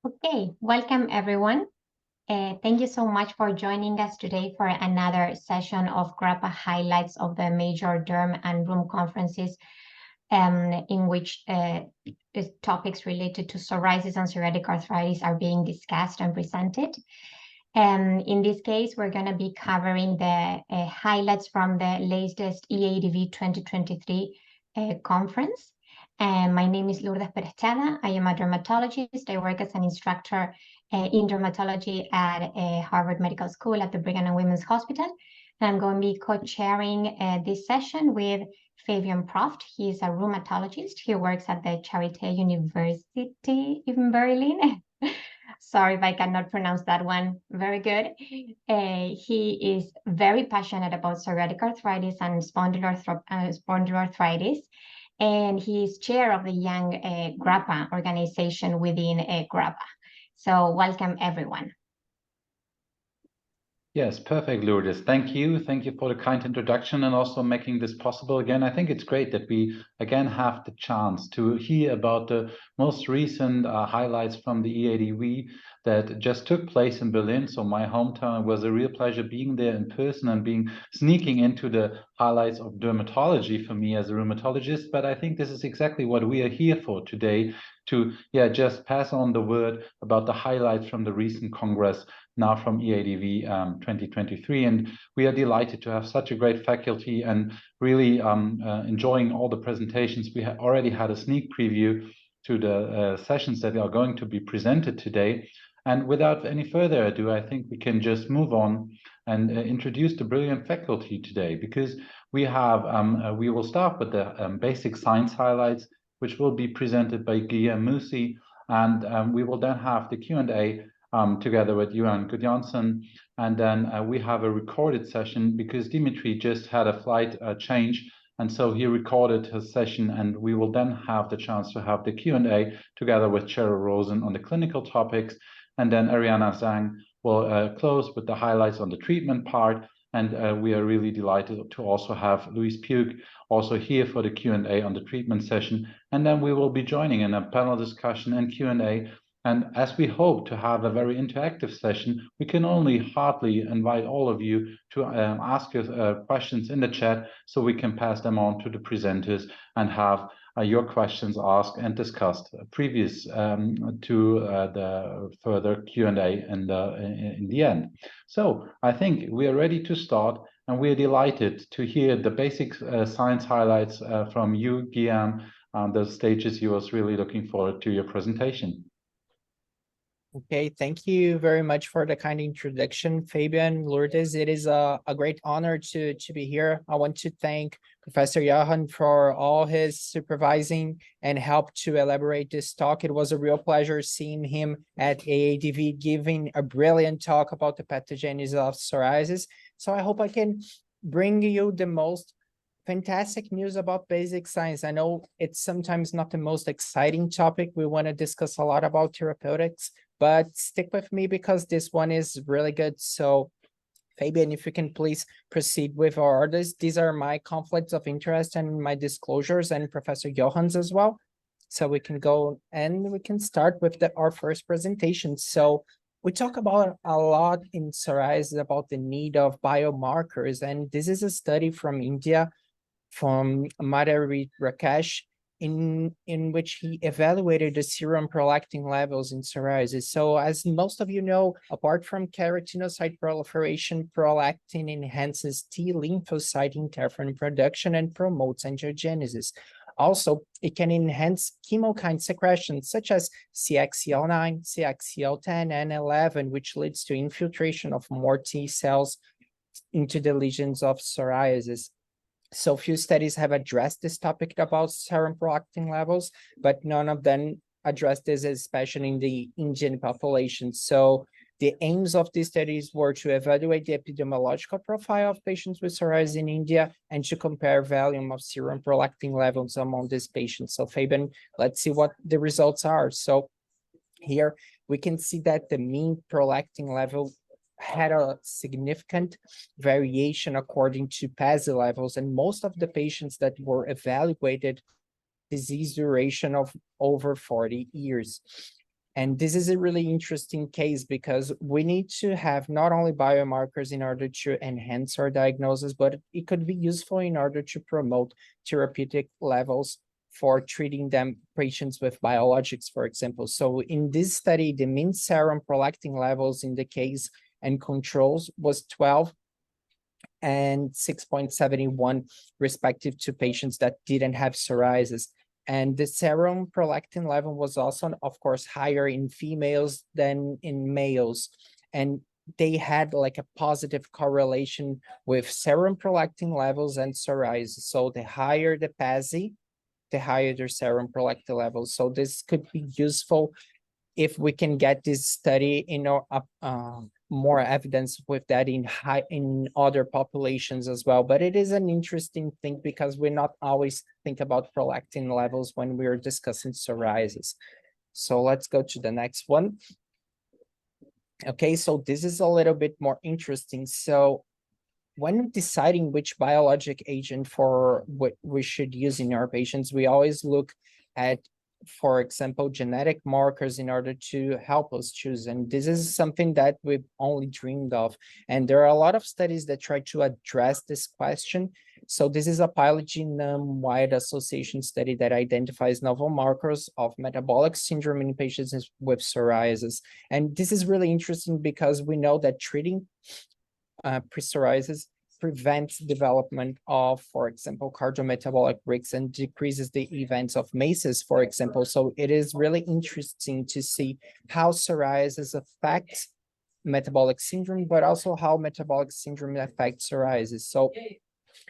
Okay, welcome everyone. Thank you so much for joining us today for another session of GRAPPA highlights of the major derm and room conferences in which topics related to psoriasis and psoriatic arthritis are being discussed and presented. In this case, we're going to be covering the highlights from the latest EADV 2023 conference. My name is Lourdes Perechada. I am a dermatologist. I work as an instructor in dermatology at Harvard Medical School at the Brigham and Women's Hospital. And I'm going to be co-chairing this session with Fabian Proft. He is a rheumatologist. He works at the Charité University in Berlin. Sorry if I cannot pronounce that one very good. He is very passionate about psoriatic arthritis and spondyloarthritis. And he is chair of the Young GRAPPA organization within GRAPPA. So welcome, everyone. Yes, perfect, Lourdes. Thank you. Thank you for the kind introduction and also making this possible again. I think it's great that we again have the chance to hear about the most recent highlights from the EADV that just took place in Berlin. So my hometown. It was a real pleasure being there in person and sneaking into the highlights of dermatology for me as a rheumatologist. But I think this is exactly what we are here for today, to just pass on the word about the highlights from the recent Congress, now from EADV 2023. And we are delighted to have such a great faculty and really enjoying all the presentations. We already had a sneak preview to the sessions that are going to be presented today. And without any further ado, I think we can just move on and introduce the brilliant faculty today, because we will start with the basic science highlights, which will be presented by Guillaume Musi, and we will then have the Q&A together with Young GRAPPiAns, and then we have a recorded session because Dimitri just had a flight change, and so he recorded his session, and we will then have the chance to have the Q&A together with Cheryl Rosen on the clinical topics, and then Ariana Zhang will close with the highlights on the treatment part. And we are really delighted to also have Luis Puig also here for the Q&A on the treatment session. And then we will be joining in a panel discussion and Q&A. And as we hope to have a very interactive session, we can only heartily invite all of you to ask your questions in the chat so we can pass them on to the presenters and have your questions asked and discussed previous to the further Q&A in the end. So I think we are ready to start, and we are delighted to hear the basic science highlights from you, Guillaume. The stage is yours. Really looking forward to your presentation. Okay, thank you very much for the kind introduction, Fabian, Lourdes. It is a great honor to be here. I want to thank Professor Johan for all his supervising and help to elaborate this talk. It was a real pleasure seeing him at EADV giving a brilliant talk about the pathogenesis of psoriasis. So I hope I can bring you the most fantastic news about basic science. I know it's sometimes not the most exciting topic. We want to discuss a lot about therapeutics, but stick with me because this one is really good. So Fabian, if you can please proceed with our orders. These are my conflicts of interest and my disclosures, and Professor Johan's as well. So we can go and we can start with our first presentation. So we talk about a lot in psoriasis about the need of biomarkers, and this is a study from India from Madhuri Rakesh, in which he evaluated the serum prolactin levels in psoriasis. So as most of you know, apart from keratinocyte proliferation, prolactin enhances T lymphocyte interferon production and promotes angiogenesis. Also, it can enhance chemokine secretions such as CXCL9, CXCL10, and 11, which leads to infiltration of more T cells into the lesions of psoriasis. So few studies have addressed this topic about serum prolactin levels, but none of them address this, especially in the Indian population. So the aims of these studies were to evaluate the epidemiological profile of patients with psoriasis in India and to compare volume of serum prolactin levels among these patients. So Fabian, let's see what the results are. So here we can see that the mean prolactin level had a significant variation according to PASI levels, and most of the patients that were evaluated disease duration of over 40 years. And this is a really interesting case because we need to have not only biomarkers in order to enhance our diagnosis, but it could be useful in order to promote therapeutic levels for treating patients with biologics, for example. So in this study, the mean serum prolactin levels in the case and controls was 12 and 6.71 respective to patients that didn't have psoriasis. And the serum prolactin level was also, of course, higher in females than in males. And they had like a positive correlation with serum prolactin levels and psoriasis. So the higher the PASI, the higher their serum prolactin levels. So this could be useful if we can get this study, more evidence with that in other populations as well. But it is an interesting thing because we not always think about prolactin levels when we're discussing psoriasis. So let's go to the next one. Okay, so this is a little bit more interesting. So when deciding which biologic agent for what we should use in our patients, we always look at, for example, genetic markers in order to help us choose. And this is something that we've only dreamed of. And there are a lot of studies that try to address this question. So this is a pilot genome-wide association study that identifies novel markers of metabolic syndrome in patients with psoriasis. And this is really interesting because we know that treating psoriasis prevents development of, for example, cardiometabolic risks and decreases the events of MACEs, for example. So it is really interesting to see how psoriasis affects metabolic syndrome, but also how metabolic syndrome affects psoriasis. So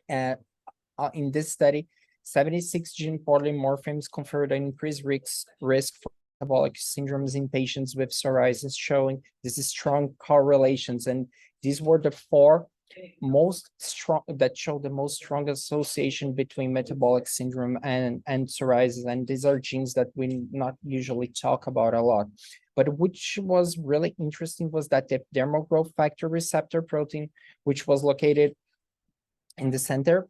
in this study, 76 gene polymorphisms conferred an increased risk for metabolic syndromes in patients with psoriasis, showing this is strong correlations. And these were the four most strong that show the most strong association between metabolic syndrome and psoriasis. And these are genes that we not usually talk about a lot. But which was really interesting was that the dermal growth factor receptor protein, which was located in the center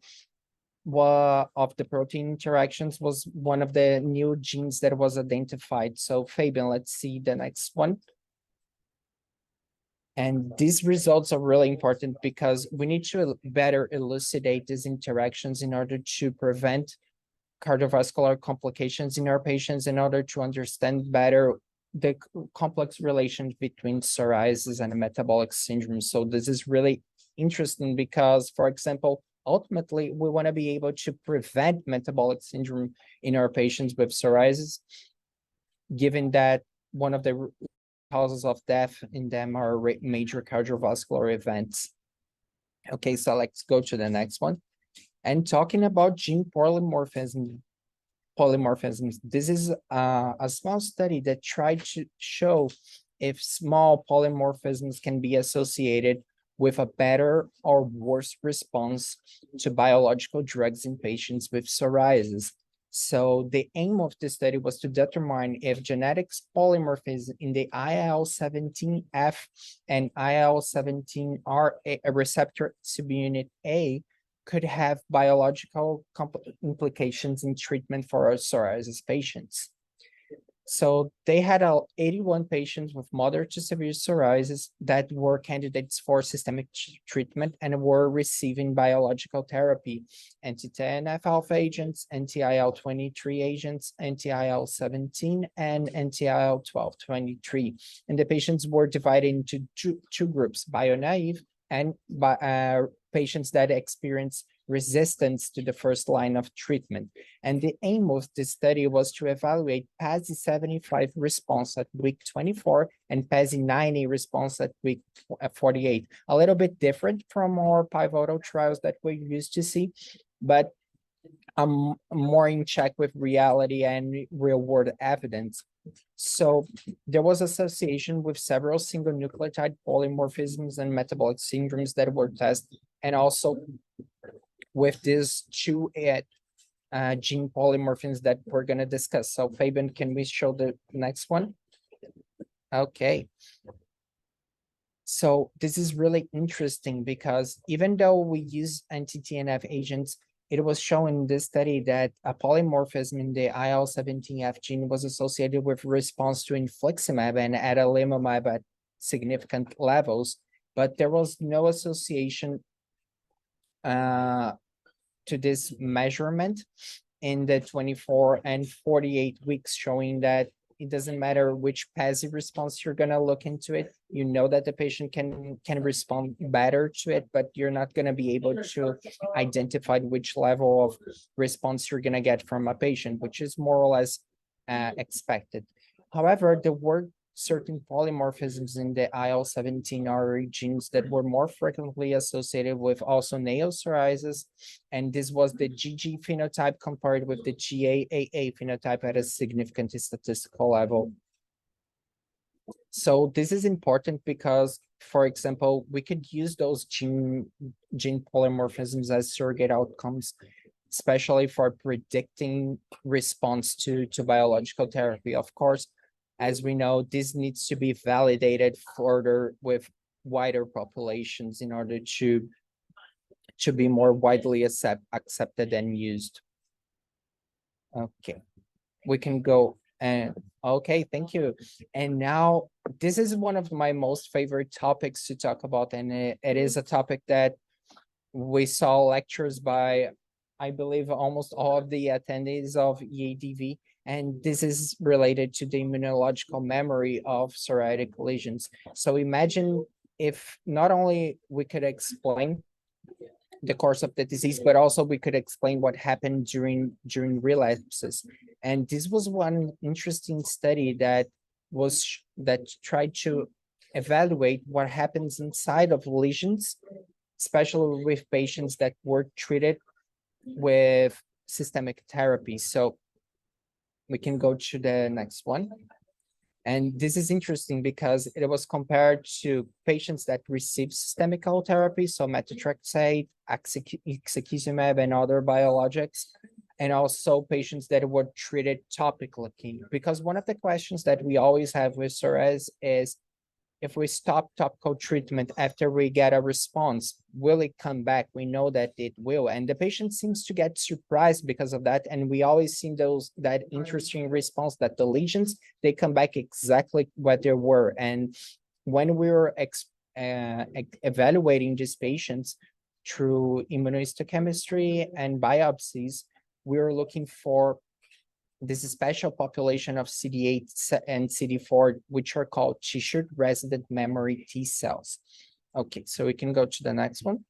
of the protein interactions, was one of the new genes that was identified. So Fabian, let's see the next one. And these results are really important because we need to better elucidate these interactions in order to prevent cardiovascular complications in our patients, in order to understand better the complex relations between psoriasis and metabolic syndrome. So this is really interesting because, for example, ultimately, we want to be able to prevent metabolic syndrome in our patients with psoriasis, given that one of the causes of death in them are major cardiovascular events. Okay, so let's go to the next one. And talking about gene polymorphisms, this is a small study that tried to show if small polymorphisms can be associated with a better or worse response to biological drugs in patients with psoriasis. So the aim of this study was to determine if genetic polymorphism in the IL-17F and IL-17R receptor subunit A could have biological implications in treatment for our psoriasis patients. So they had 81 patients with moderate to severe psoriasis that were candidates for systemic treatment and were receiving biological therapy, anti-TNF-alpha agents, anti-IL-23 agents, anti-IL-17, and anti-IL-12/23. And the patients were divided into two groups, bio-naive and patients that experience resistance to the first line of treatment. And the aim of this study was to evaluate PASI 75 response at week 24 and PASI 90 response at week 48. A little bit different from our pivotal trials that we used to see, but more in check with reality and real world evidence. So there was association with several single nucleotide polymorphisms and metabolic syndromes that were tested, and also with these two gene polymorphisms that we're going to discuss. So Fabian, can we show the next one? Okay. So this is really interesting because even though we use anti-TNF agents, it was shown in this study that a polymorphism in the IL-17F gene was associated with response to infliximab and adalimumab at significant levels, but there was no association to this measurement in the 24 and 48 weeks, showing that it doesn't matter which passive response you're going to look into it. You know that the patient can respond better to it, but you're not going to be able to identify which level of response you're going to get from a patient, which is more or less expected. However, there were certain polymorphisms in the IL-17R genes that were more frequently associated with also nail psoriasis, and this was the GG phenotype compared with the GAAA phenotype at a significant statistical level. So this is important because, for example, we could use those gene polymorphisms as surrogate outcomes, especially for predicting response to biological therapy. Of course, as we know, this needs to be validated further with wider populations in order to be more widely accepted and used. Okay, we can go and okay, thank you. And now this is one of my most favorite topics to talk about, and it is a topic that we saw lectures by, I believe, almost all of the attendees of EADV. And this is related to the immunological memory of psoriatic lesions. So imagine if not only we could explain the course of the disease, but also we could explain what happened during relapses. And this was one interesting study that tried to evaluate what happens inside of lesions, especially with patients that were treated with systemic therapy. So we can go to the next one. And this is interesting because it was compared to patients that received systemic therapy, so methotrexate, ixekizumab, and other biologics, and also patients that were treated topically. Because one of the questions that we always have with psoriasis is, if we stop topical treatment after we get a response, will it come back? We know that it will. And the patient seems to get surprised because of that. And we always see that interesting response that the lesions, they come back exactly what they were. And when we were evaluating these patients through immunohistochemistry and biopsies, we were looking for this special population of CD8 and CD4, which are called tissue resident memory T cells. Okay, so we can go to the next one.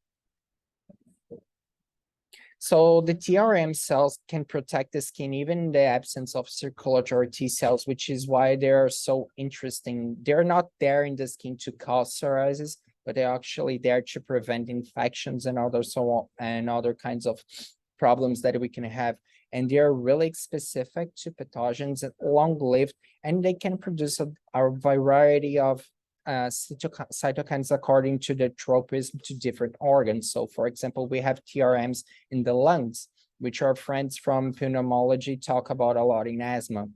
So the TRM cells can protect the skin even in the absence of circulatory T cells, which is why they're so interesting. They're not there in the skin to cause psoriasis, but they're actually there to prevent infections and other kinds of problems that we can have. And they're really specific to pathogens and long-lived, and they can produce a variety of cytokines according to the tropism to different organs. So, for example, we have TRMs in the lungs, which our friends from pneumology talk about a lot in asthma.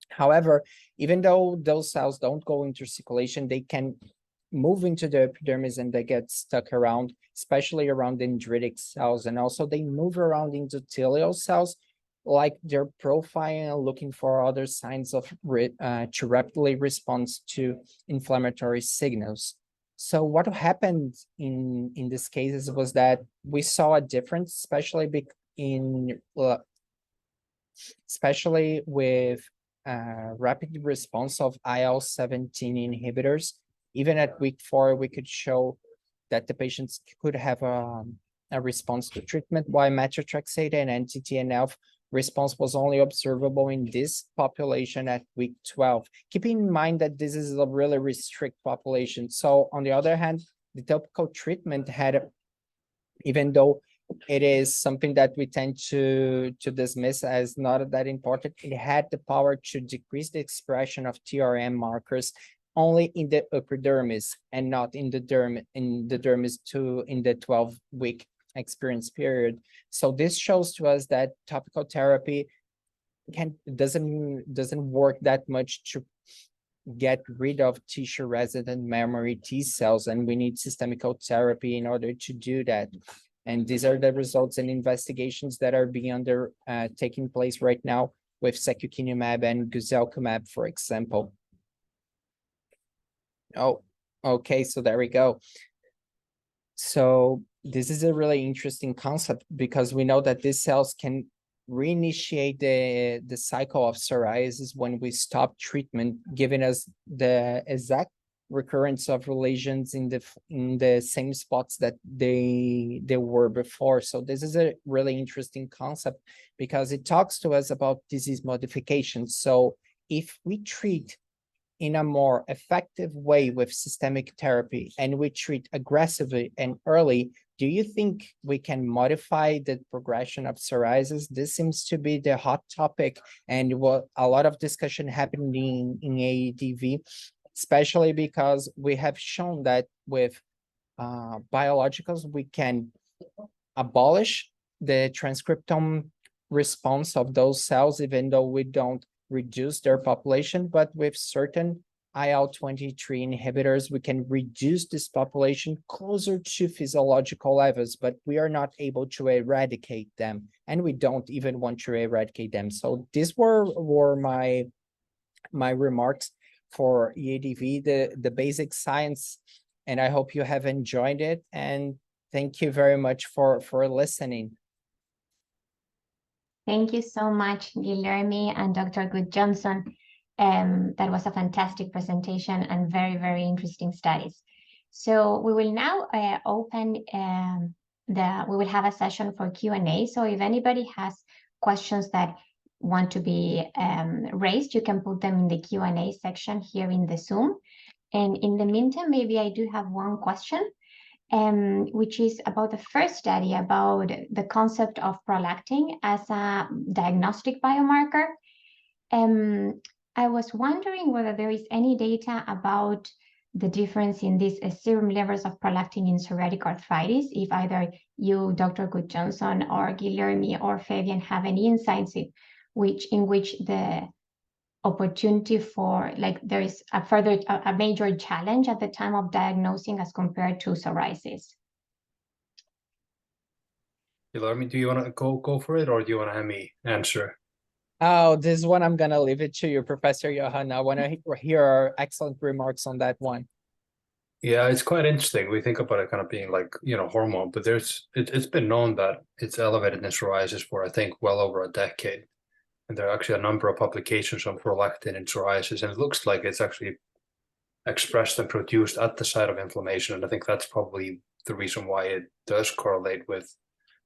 However, even though those cells don't go into circulation, they can move into the epidermis and they get stuck around, especially around dendritic cells. And also they move around endothelial cells, like they're profiling, looking for other signs of to rapidly respond to inflammatory signals. So what happened in these cases was that we saw a difference, especially with rapid response of IL-17 inhibitors. Even at week 4, we could show that the patients could have a response to treatment, while methotrexate and anti-TNF response was only observable in this population at week 12. Keeping in mind that this is a really restricted population. So on the other hand, the topical treatment had, even though it is something that we tend to dismiss as not that important, it had the power to decrease the expression of TRM markers only in the epidermis and not in the dermis in the 12-week experience period. So this shows to us that topical therapy doesn't work that much to get rid of tissue resident memory T cells, and we need systemic therapy in order to do that. And these are the results and investigations that are being taking place right now with secukinumab and guselkumab, for example. Oh, okay, so there we go. So this is a really interesting concept because we know that these cells can reinitiate the cycle of psoriasis when we stop treatment, giving us the exact recurrence of lesions in the same spots that they were before. So this is a really interesting concept because it talks to us about disease modification. So if we treat in a more effective way with systemic therapy and we treat aggressively and early, do you think we can modify the progression of psoriasis? This seems to be the hot topic and what a lot of discussion happening in EADV, especially because we have shown that with biologicals, we can abolish the transcriptome response of those cells, even though we don't reduce their population, but with certain IL-23 inhibitors, we can reduce this population closer to physiological levels, but we are not able to eradicate them, and we don't even want to eradicate them. So these were my remarks for EADV, the basic science, and I hope you have enjoyed it, and thank you very much for listening. Thank you so much, Guilherme and Dr. Good Johnson. That was a fantastic presentation and very, very interesting studies. So we will now open we will have a session for Q&A. So if anybody has questions that want to be raised, you can put them in the Q&A section here in the Zoom. And in the meantime, maybe I do have one question. Which is about the first study about the concept of prolactin as a diagnostic biomarker. I was wondering whether there is any data about the difference in these serum levels of prolactin in psoriatic arthritis, if either you, Dr. Good Johnson, or Guilherme or Fabian have any insights in which the opportunity for, like, there is a major challenge at the time of diagnosing as compared to psoriasis. Guilherme, do you want to go for it, or do you want to have me answer? Oh, this one I'm gonna leave it to you, Professor Johan. I want to hear excellent remarks on that one. Yeah, it's quite interesting. We think about it kind of being like, hormone, but it's been known that it's elevated in psoriasis for, I think, well over a decade. And there are actually a number of publications on prolactin in psoriasis, and it looks like it's actually expressed and produced at the site of inflammation. And I think that's probably the reason why it does correlate with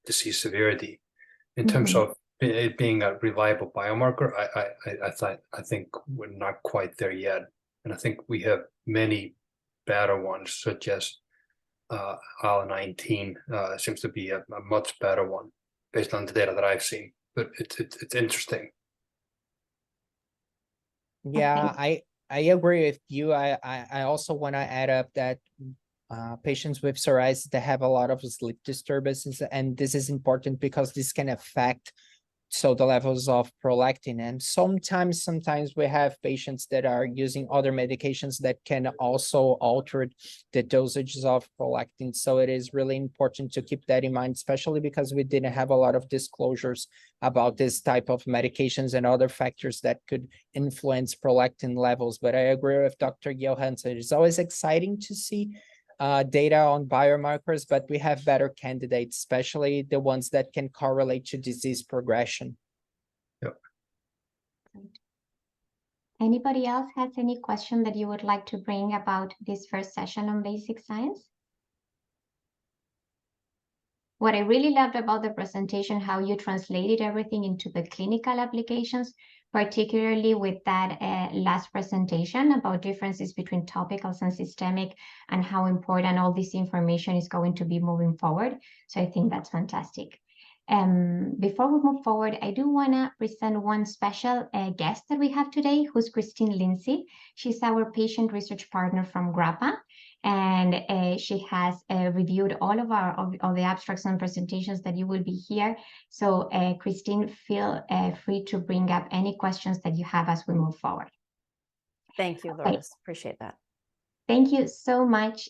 disease severity. In terms of it being a reliable biomarker, I think we're not quite there yet. And I think we have many better ones, such as IL-19 seems to be a much better one based on the data that I've seen. But it's interesting. Yeah, I agree with you. I also want to add up that patients with psoriasis that have a lot of sleep disturbances, and this is important because this can affect the levels of prolactin. And sometimes we have patients that are using other medications that can also alter the dosages of prolactin. So it is really important to keep that in mind, especially because we didn't have a lot of disclosures about this type of medications and other factors that could influence prolactin levels. But I agree with Dr. Johansson. It's always exciting to see data on biomarkers, but we have better candidates, especially the ones that can correlate to disease progression. Yep. Anybody else has any question that you would like to bring about this first session on basic science? What I really loved about the presentation, how you translated everything into the clinical applications, particularly with that last presentation about differences between topicals and systemic and how important all this information is going to be moving forward. So I think that's fantastic. Before we move forward, I do want to present one special guest that we have today, who's Christine Lindsay. She's our patient research partner from GRAPPA, and she has reviewed all of the abstracts and presentations that you will be here. So Christine, feel free to bring up any questions that you have as we move forward. Thank you, Lourdes. Appreciate that. Thank you so much,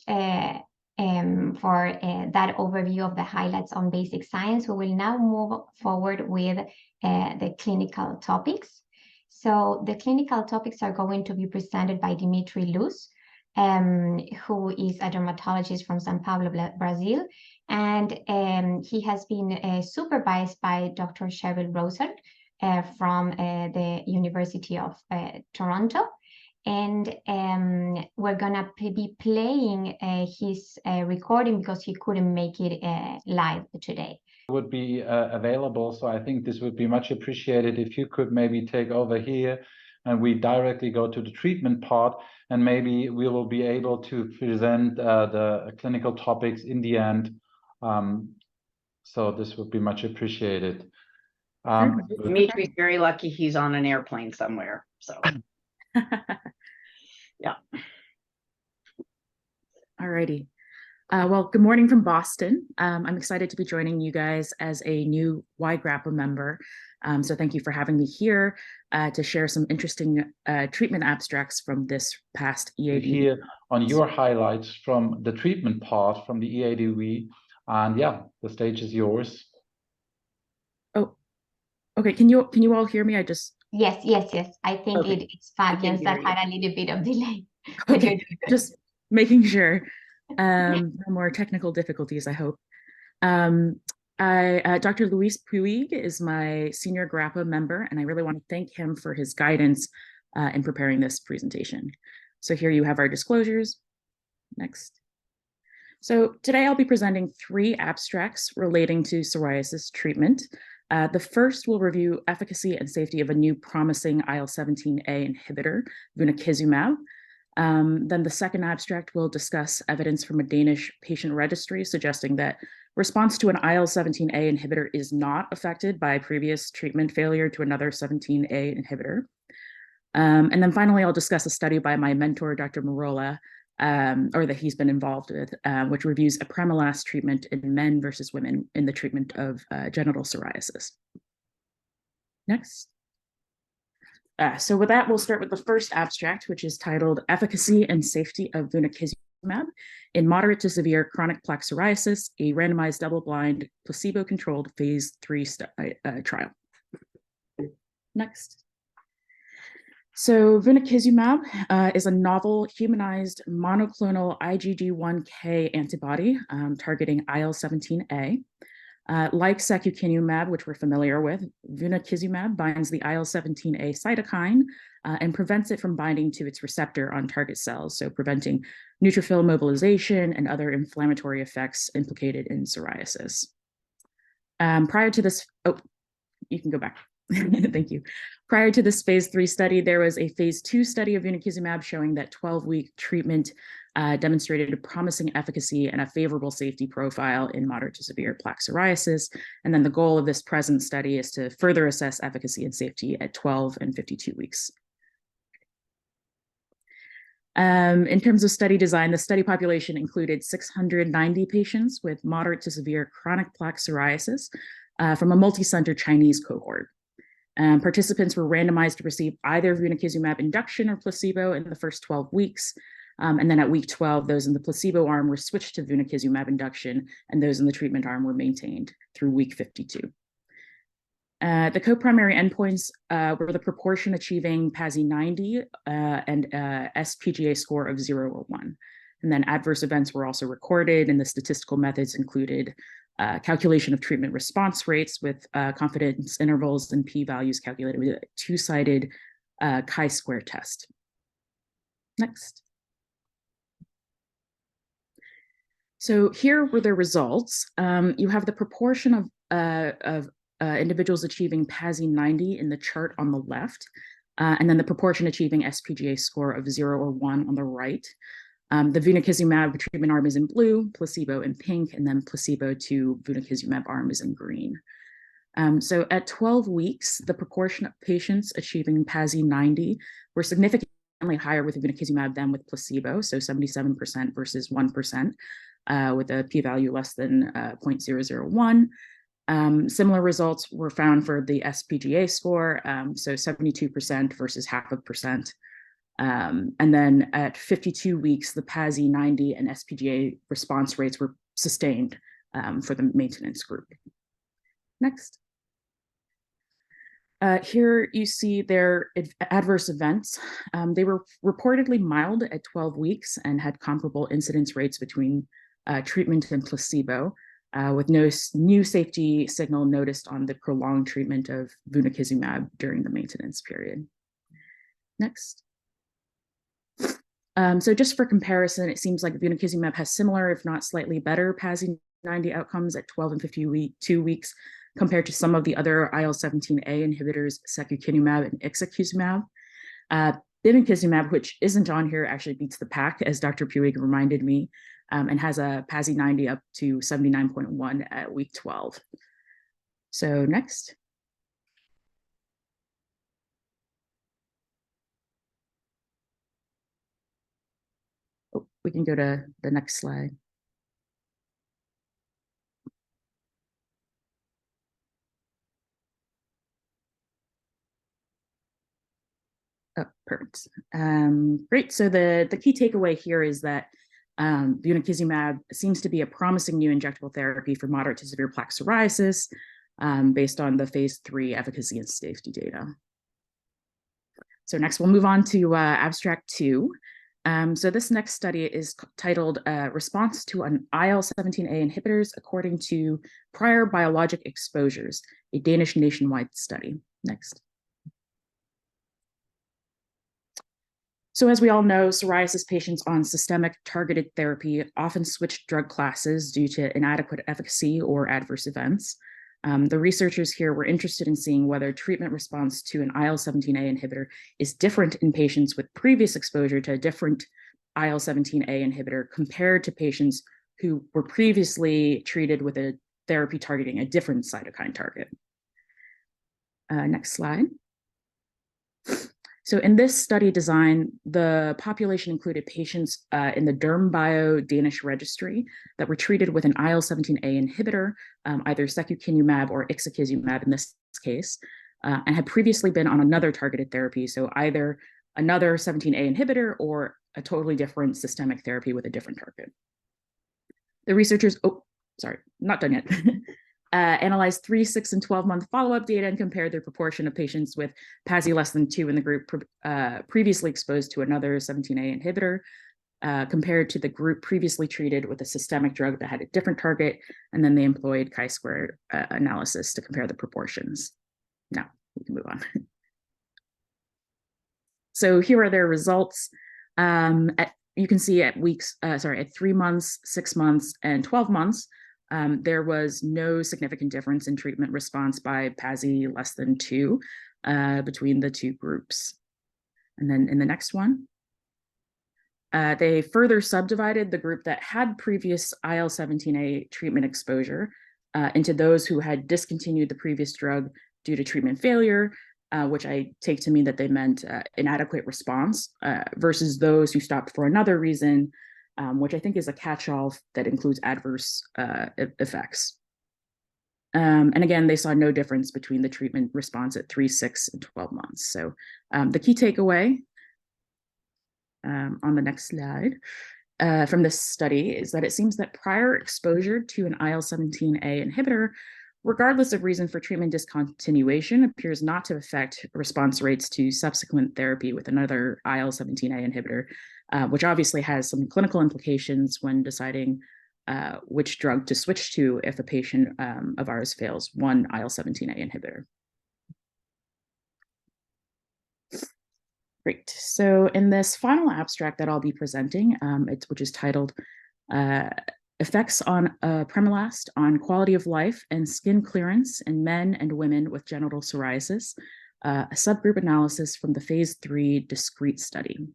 for that overview of the highlights on basic science. We will now move forward with the clinical topics. So the clinical topics are going to be presented by Dimitri Luz, who is a dermatologist from São Paulo, Brazil. And he has been supervised by Dr. Cheryl Rosal from the University of Toronto. And we're gonna be playing his recording because he couldn't make it live today. Would be available, so I think this would be much appreciated if you could maybe take over here and we directly go to the treatment part, and maybe we will be able to present the clinical topics in the end. So this would be much appreciated. Dimitri's very lucky he's on an airplane somewhere, so. Yeah. Alrighty. Well, good morning from Boston. I'm excited to be joining you guys as a new GRAPPA member. So thank you for having me here to share some interesting treatment abstracts from this past EADV. Here on your highlights from the treatment part from the EADV, and yeah, the stage is yours. Oh, okay. Can you all hear me? Yes. I think okay. It's Fabian's that had a little bit of delay. Okay, just making sure. No more technical difficulties, I hope. Dr. Luis Puig is my senior GRAPPA member, and I really want to thank him for his guidance in preparing this presentation. So here you have our disclosures. Next. So today I'll be presenting 3 abstracts relating to psoriasis treatment. The first will review efficacy and safety of a new promising IL-17A inhibitor, vunakizumab. Then the second abstract will discuss evidence from a Danish patient registry suggesting that response to an IL-17A inhibitor is not affected by previous treatment failure to another 17A inhibitor. And then finally, I'll discuss a study by my mentor, Dr. Marola, or that he's been involved with, which reviews apremilast treatment in men versus women in the treatment of genital psoriasis. Next. So with that, we'll start with the first abstract, which is titled Efficacy and Safety of Vunakizumab in Moderate to Severe Chronic Plaque Psoriasis, a randomized double-blind placebo-controlled phase 3 trial. Next. So vunakizumab is a novel humanized monoclonal IgG1K antibody targeting IL-17A. Like secukinumab, which we're familiar with, vunakizumab binds the IL-17A cytokine and prevents it from binding to its receptor on target cells, so preventing neutrophil mobilization and other inflammatory effects implicated in psoriasis. Prior to this, oh, you can go back. Thank you. Prior to this phase 3 study, there was a phase 2 study of vunakizumab showing that 12-week treatment demonstrated a promising efficacy and a favorable safety profile in moderate to severe plaque psoriasis. And then the goal of this present study is to further assess efficacy and safety at 12 and 52 weeks. In terms of study design, the study population included 690 patients with moderate to severe chronic plaque psoriasis from a multi-center Chinese cohort. Participants were randomized to receive either vunakizumab induction or placebo in the first 12 weeks. And then at week 12, those in the placebo arm were switched to vunakizumab induction, and those in the treatment arm were maintained through week 52. The co-primary endpoints were the proportion achieving PASI 90 and SPGA score of 0 or 1. And then adverse events were also recorded, and the statistical methods included calculation of treatment response rates with confidence intervals and p-values calculated with a 2-sided chi-square test. Next. So here were the results. You have the proportion of individuals achieving PASI 90 in the chart on the left, and then the proportion achieving SPGA score of 0 or 1 on the right. The vunakizumab treatment arm is in blue, placebo in pink, and then placebo to vunakizumab arm is in green. So at 12 weeks, the proportion of patients achieving PASI 90 were significantly higher with vunakizumab than with placebo, so 77% versus 1%, with a p-value less than 0.001. Similar results were found for the SPGA score, so 72% versus 0.5%. And then at 52 weeks, the PASI 90 and SPGA response rates were sustained for the maintenance group. Next. Here you see their adverse events. They were reportedly mild at 12 weeks and had comparable incidence rates between treatment and placebo, with no new safety signal noticed on the prolonged treatment of bimekizumab during the maintenance period. Next. So just for comparison, it seems like bimekizumab has similar, if not slightly better, PASI 90 outcomes at 12 and 52 weeks compared to some of the other IL-17A inhibitors, secukinumab and ixekizumab. Bimekizumab, which isn't on here, actually beats the pack, as Dr. Puig reminded me, and has a PASI 90 up to 79.1 at week 12. So next. Oh, we can go to the next slide. Oh, perfect. Great. So the key takeaway here is that bimekizumab seems to be a promising new injectable therapy for moderate to severe plaque psoriasis based on the phase 3 efficacy and safety data. So next we'll move on to abstract 2. So this next study is titled Response to an IL-17A inhibitors according to prior biologic exposures, a Danish nationwide study. Next. So as we all know, psoriasis patients on systemic targeted therapy often switch drug classes due to inadequate efficacy or adverse events. The researchers here were interested in seeing whether treatment response to an IL-17A inhibitor is different in patients with previous exposure to a different IL-17A inhibitor compared to patients who were previously treated with a therapy targeting a different cytokine target. Next slide. So in this study design, the population included patients in the DermBio Danish registry that were treated with an IL-17A inhibitor, either secukinumab or ixekizumab in this case, and had previously been on another targeted therapy, so either another 17A inhibitor or a totally different systemic therapy with a different target. The researchers, not done yet. Analyzed 3, 6, and 12-month follow-up data and compared their proportion of patients with PASI less than 2 in the group previously exposed to another 17A inhibitor compared to the group previously treated with a systemic drug that had a different target, and then they employed chi-square analysis to compare the proportions. Now, we can move on. So here are their results. You can see at at 3 months, 6 months, and 12 months, there was no significant difference in treatment response by PASI less than 2 between the two groups. And then in the next one, they further subdivided the group that had previous IL-17A treatment exposure into those who had discontinued the previous drug due to treatment failure, which I take to mean that they meant inadequate response, versus those who stopped for another reason, which I think is a catch-all that includes adverse effects. And again, they saw no difference between the treatment response at 3, 6, and 12 months. So the key takeaway on the next slide from this study is that it seems that prior exposure to an IL-17A inhibitor, regardless of reason for treatment discontinuation, appears not to affect response rates to subsequent therapy with another IL-17A inhibitor, which obviously has some clinical implications when deciding which drug to switch to if a patient of ours fails one IL-17A inhibitor. Great. So in this final abstract that I'll be presenting, which is titled Effects on Apremilast on Quality of Life and Skin Clearance in Men and Women with Genital Psoriasis, a subgroup analysis from the phase 3 discrete study.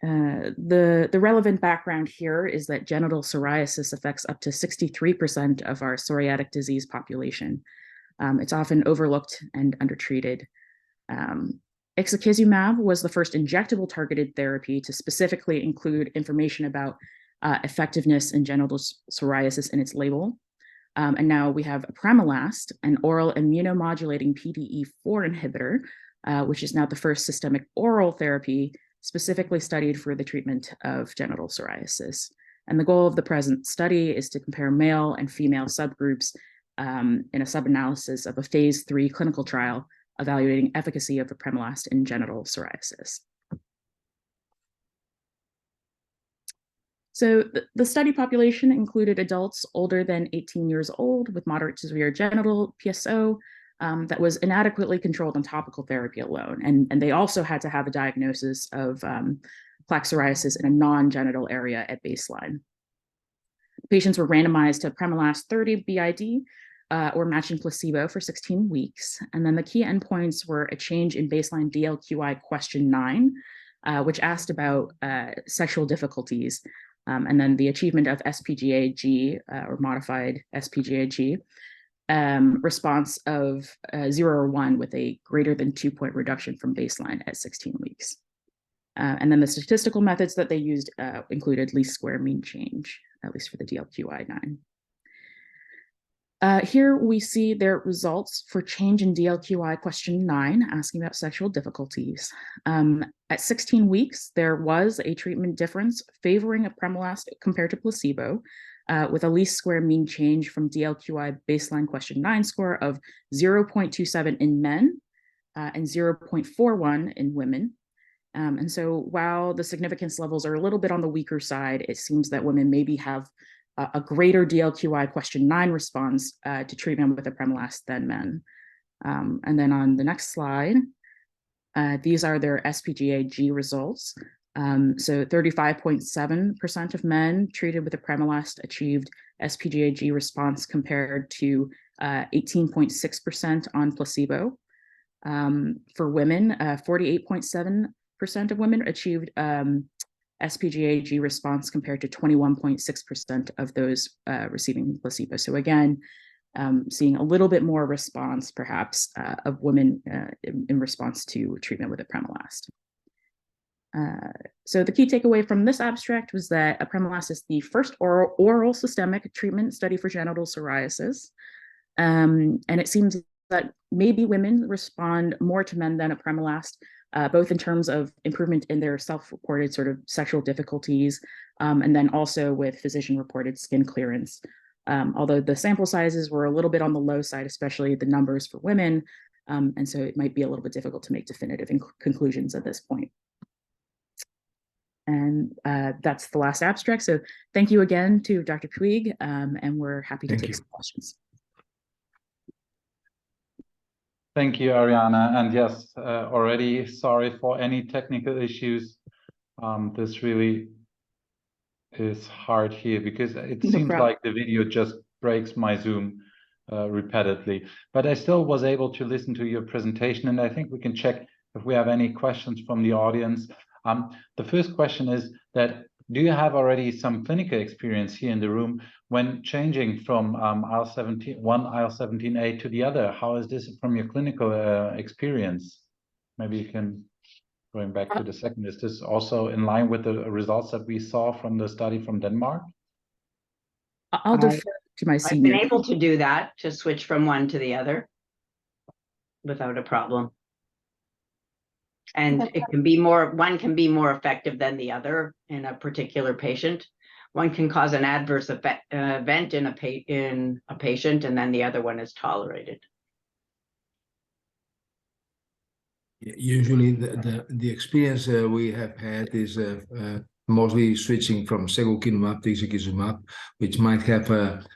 The relevant background here is that genital psoriasis affects up to 63% of our psoriatic disease population. It's often overlooked and undertreated. Ixekizumab was the first injectable targeted therapy to specifically include information about effectiveness in genital psoriasis in its label. And now we have apremilast, an oral immunomodulating PDE4 inhibitor, which is now the first systemic oral therapy specifically studied for the treatment of genital psoriasis. And the goal of the present study is to compare male and female subgroups in a sub-analysis of a phase 3 clinical trial evaluating efficacy of apremilast in genital psoriasis. So the study population included adults older than 18 years old with moderate to severe genital PSO that was inadequately controlled on topical therapy alone. And they also had to have a diagnosis of plaque psoriasis in a non-genital area at baseline. Patients were randomized to apremilast 30 BID or matching placebo for 16 weeks. And then the key endpoints were a change in baseline DLQI question 9, which asked about sexual difficulties, and then the achievement of SPGA-G or modified SPGA-G, response of 0 or 1 with a greater than 2-point reduction from baseline at 16 weeks. And then the statistical methods that they used included least square mean change, at least for the DLQI-9. Here we see their results for change in DLQI question 9, asking about sexual difficulties. At 16 weeks, there was a treatment difference favoring apremilast compared to placebo, with a least square mean change from DLQI baseline question 9 score of 0.27 in men and 0.41 in women. And so while the significance levels are a little bit on the weaker side, it seems that women maybe have a greater DLQI question 9 response to treatment with apremilast than men. And then on the next slide, these are their SPGA-G results. So 35.7% of men treated with apremilast achieved SPGA-G response compared to 18.6% on placebo. For women, 48.7% of women achieved SPGA-G response compared to 21.6% of those receiving placebo. So again, seeing a little bit more response, perhaps, of women in response to treatment with apremilast. So the key takeaway from this abstract was that apremilast is the first oral systemic treatment study for genital psoriasis. And it seems that maybe women respond more to men than apremilast, both in terms of improvement in their self-reported sort of sexual difficulties, and then also with physician-reported skin clearance. Although the sample sizes were a little bit on the low side, especially the numbers for women, and so it might be a little bit difficult to make definitive conclusions at this point. And that's the last abstract. So thank you again to Dr. Puig, and we're happy to take some questions. Thank you, Ariana. And yes, already sorry for any technical issues. This really is hard here because it seems like the video just breaks my Zoom repeatedly. But I still was able to listen to your presentation, and I think we can check if we have any questions from the audience. The first question is that, do you have already some clinical experience here in the room when changing from one IL-17A to the other? How is this from your clinical experience? Maybe you can, going back to the second, is this also in line with the results that we saw from the study from Denmark? I'll defer to my senior. I've been able to do that, to switch from one to the other without a problem. And it can be one can be more effective than the other in a particular patient. One can cause an adverse event in a patient, and then the other one is tolerated. Usually the experience we have had is mostly switching from secukinumab to ixekizumab, which might have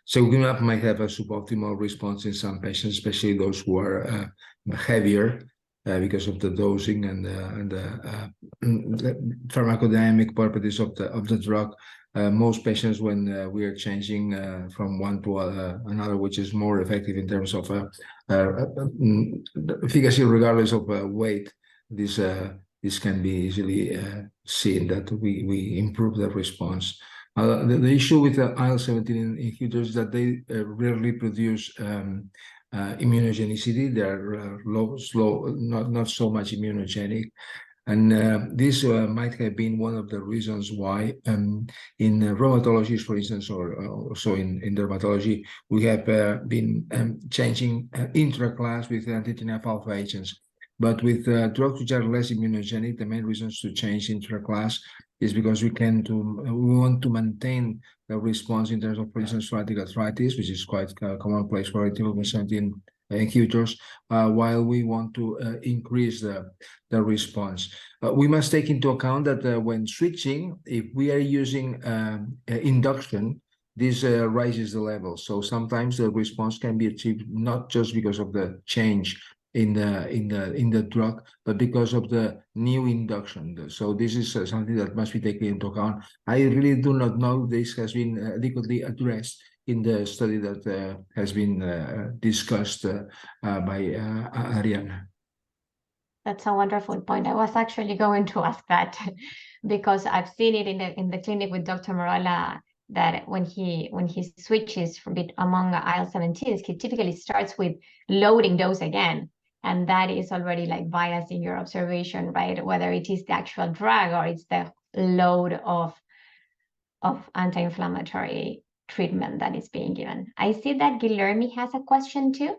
secukinumab might have a suboptimal response in some patients, especially those who are heavier. Because of the dosing and the pharmacodynamic properties of the drug, most patients, when we are changing from one to another, which is more effective in terms of efficacy regardless of weight, this can be easily seen that we improve the response. The issue with the IL-17 inhibitors is that they rarely produce immunogenicity. They are slow, not so much immunogenic, and this might have been one of the reasons why in rheumatology, for instance, or also in dermatology, we have been changing intra-class with anti-TNF alpha agents. But with drugs which are less immunogenic, the main reasons to change intra-class is because we want to maintain the response in terms of, for instance, psoriatic arthritis, which is quite commonplace for interleukin-17 inhibitors, while we want to increase the response. We must take into account that when switching, if we are using induction, this raises the level. So sometimes the response can be achieved not just because of the change in the drug, but because of the new induction. So this is something that must be taken into account. I really do not know if this has been adequately addressed in the study that has been discussed by Ariana. That's a wonderful point. I was actually going to ask that because I've seen it in the clinic with Dr. Morola, that when he switches from among IL-17s, he typically starts with loading dose again. And that is already like biased in your observation, right? Whether it is the actual drug or it's the load of anti-inflammatory treatment that is being given. I see that Guilherme has a question too.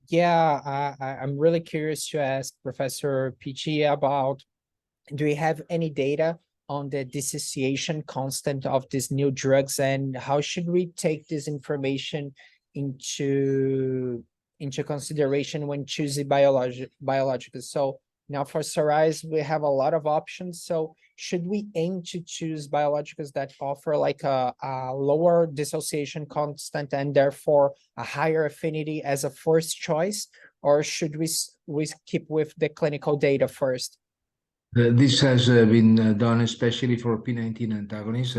Yeah, I'm really curious to ask Professor Pichi about, do we have any data on the dissociation constant of these new drugs, and how should we take this information into consideration when choosing biologicals? So now for psoriasis, we have a lot of options. So should we aim to choose biologicals that offer like a lower dissociation constant and therefore a higher affinity as a first choice, or should we keep with the clinical data first? This has been done especially for P19 antagonists,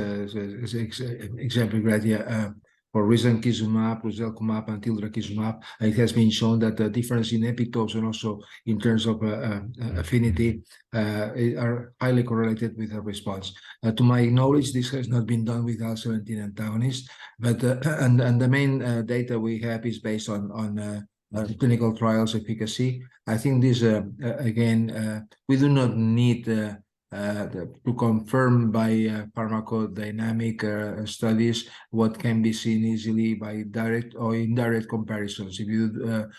exemplary for risankizumab, roselkumab, and tildrakizumab. It has been shown that the difference in epitopes and also in terms of affinity are highly correlated with the response. To my knowledge, this has not been done with IL-17 antagonists, but and the main data we have is based on clinical trials efficacy. I think this again, we do not need to confirm by pharmacodynamic studies what can be seen easily by direct or indirect comparisons. If you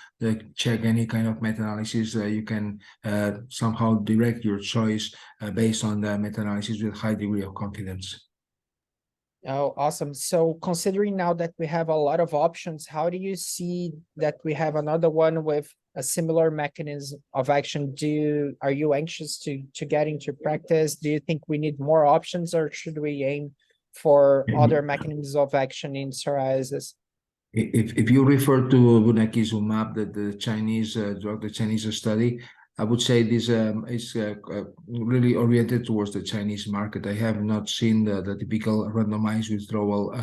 check any kind of meta-analysis, you can somehow direct your choice based on the meta-analysis with high degree of confidence. Oh, awesome. So considering now that we have a lot of options, how do you see that we have another one with a similar mechanism of action? Are you anxious to get into practice? Do you think we need more options, or should we aim for other mechanisms of action in psoriasis? If you refer to bunakizumab, the Chinese drug, the Chinese study, I would say this is really oriented towards the Chinese market. I have not seen the typical randomized withdrawal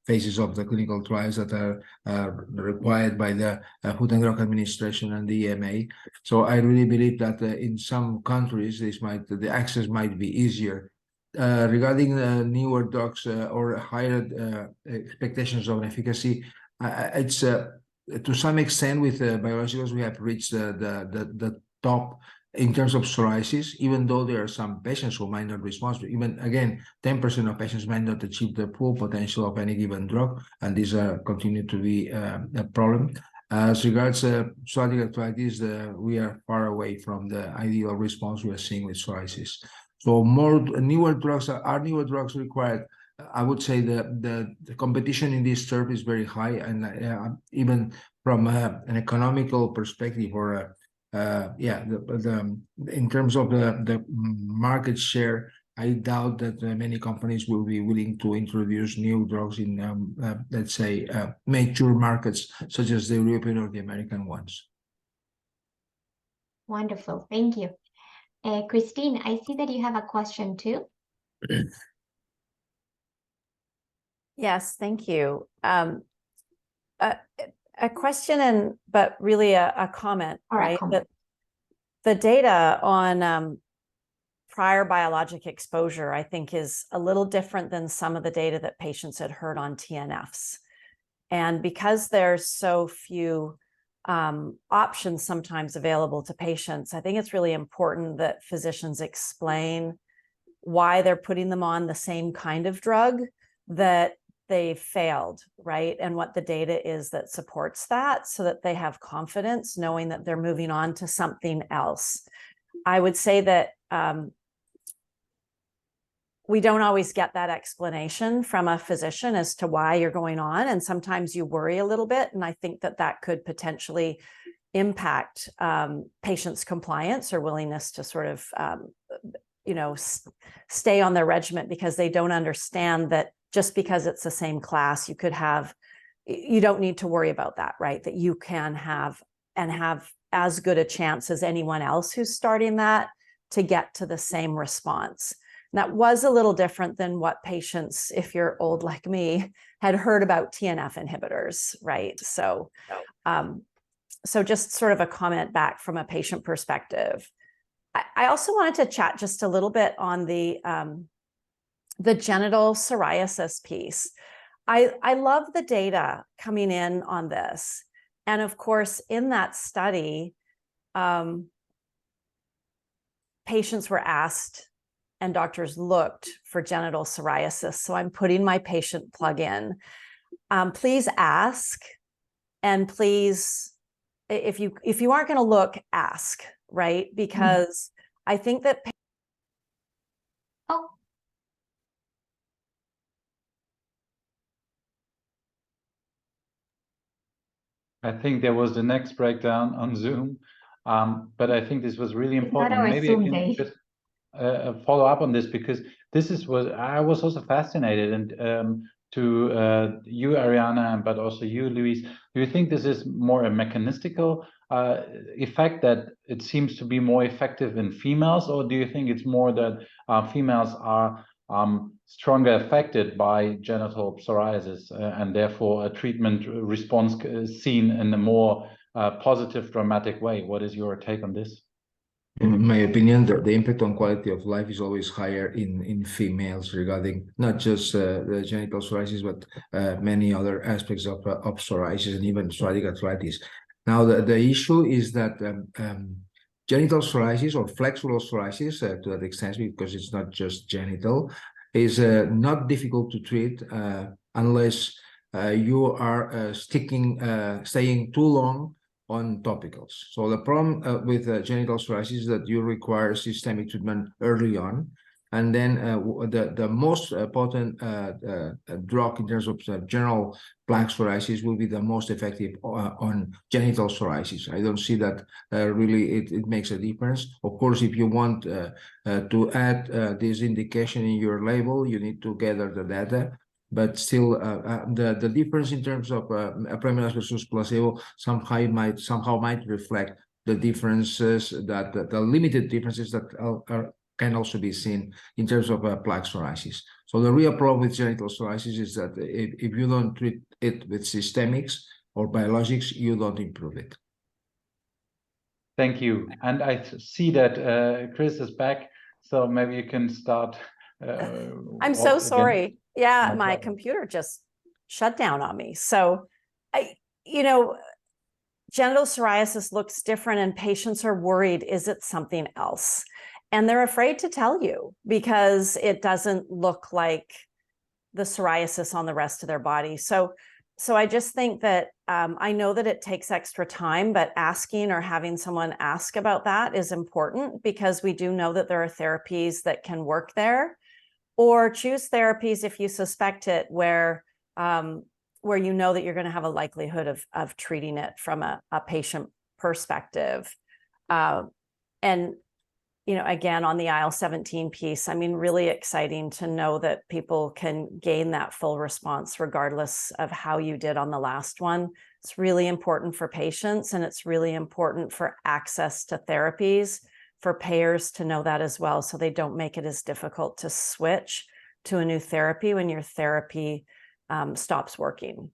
phases of the clinical trials that are required by the Food and Drug Administration and the EMA. So I really believe that in some countries, the access might be easier. Regarding newer drugs or higher expectations of efficacy, it's to some extent with biologicals we have reached the top in terms of psoriasis, even though there are some patients who might not respond. Even again, 10% of patients might not achieve the full potential of any given drug, and these continue to be a problem. As regards psoriatic arthritis, we are far away from the ideal response we are seeing with psoriasis. So newer drugs are newer drugs required. I would say the competition in this turf is very high, and even from an economical perspective, or in terms of the market share, I doubt that many companies will be willing to introduce new drugs in, let's say, mature markets such as the European or the American ones. Wonderful, thank you. Christine, I see that you have a question too. Yes, thank you. A question but really a comment, right? That the data on prior biologic exposure, I think, is a little different than some of the data that patients had heard on TNFs. And because there's so few options sometimes available to patients, I think it's really important that physicians explain why they're putting them on the same kind of drug that they failed, right? And what the data is that supports that, so that they have confidence knowing that they're moving on to something else. I would say that we don't always get that explanation from a physician as to why you're going on. And sometimes you worry a little bit. And I think that that could potentially impact patients' compliance or willingness to sort of, stay on their regimen, because they don't understand that just because it's the same class, you don't need to worry about that, right? That you can have as good a chance as anyone else who's starting that to get to the same response. And that was a little different than what patients, if you're old like me, had heard about TNF inhibitors, right? So, so just sort of a comment back from a patient perspective. I also wanted to chat just a little bit on the genital psoriasis piece. I love the data coming in on this. And of course, in that study, patients were asked and doctors looked for genital psoriasis. So I'm putting my patient plug in. Please ask, and please, if you aren't going to look, ask, right? Because I think that I think there was the next breakdown on Zoom, but I think this was really important. Maybe I can just follow up on this, because this is what I was also fascinated, and to you, Ariana, but also you, Luis, do you think this is more a mechanistical effect, that it seems to be more effective in females, or do you think it's more that females are stronger affected by genital psoriasis, and therefore a treatment response is seen in a more positive, dramatic way? What is your take on this? In my opinion, the impact on quality of life is always higher in females, regarding not just the genital psoriasis, but many other aspects of psoriasis and even psoriatic arthritis. Now, the issue is that genital psoriasis, or flexural psoriasis, to that extent, because it's not just genital, is not difficult to treat unless you are staying too long on topicals. So the problem with genital psoriasis is that you require systemic treatment early on, and then the most potent drug in terms of general plaque psoriasis will be the most effective on genital psoriasis. I don't see that really it makes a difference. Of course, if you want to add this indication in your label, you need to gather the data. But still, the difference in terms of Apremilast versus placebo somehow might reflect the differences, that the limited differences that can also be seen in terms of plaque psoriasis. So the real problem with genital psoriasis is that if you don't treat it with systemics or biologics, you don't improve it. Thank you. And I see that Chris is back, so maybe you can start. I'm so sorry. Yeah, my computer just shut down on me. So genital psoriasis looks different, and patients are worried, is it something else? And they're afraid to tell you because it doesn't look like the psoriasis on the rest of their body. So I just think that I know that it takes extra time, but asking or having someone ask about that is important, because we do know that there are therapies that can work there. Or choose therapies if you suspect it, where you know that you're going to have a likelihood of treating it from a patient perspective. And again, on the IL-17 piece, I mean, really exciting to know that people can gain that full response regardless of how you did on the last one. It's really important for patients, and it's really important for access to therapies, for payers to know that as well, so they don't make it as difficult to switch to a new therapy when your therapy stops working.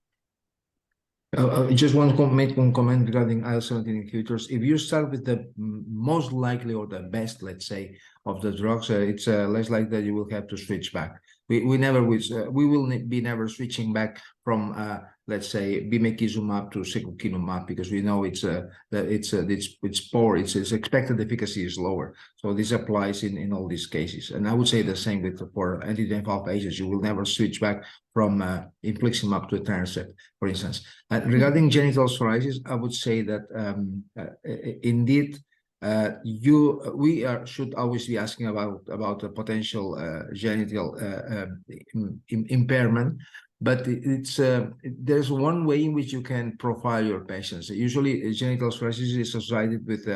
I just want to make one comment regarding IL-17 inhibitors. If you start with the most likely or the best, let's say, of the drugs, it's less likely that you will have to switch back. We will be never switching back from let's say bimekizumab to secukinumab, because we know it's poor. Its expected efficacy is lower. So this applies in all these cases. And I would say the same for anti-TNF-alpha agents. You will never switch back from infliximab to etanercept, for instance. Regarding genital psoriasis, I would say that indeed. We should always be asking about a potential genital impairment, but there's one way in which you can profile your patients. Usually, genital psoriasis is associated with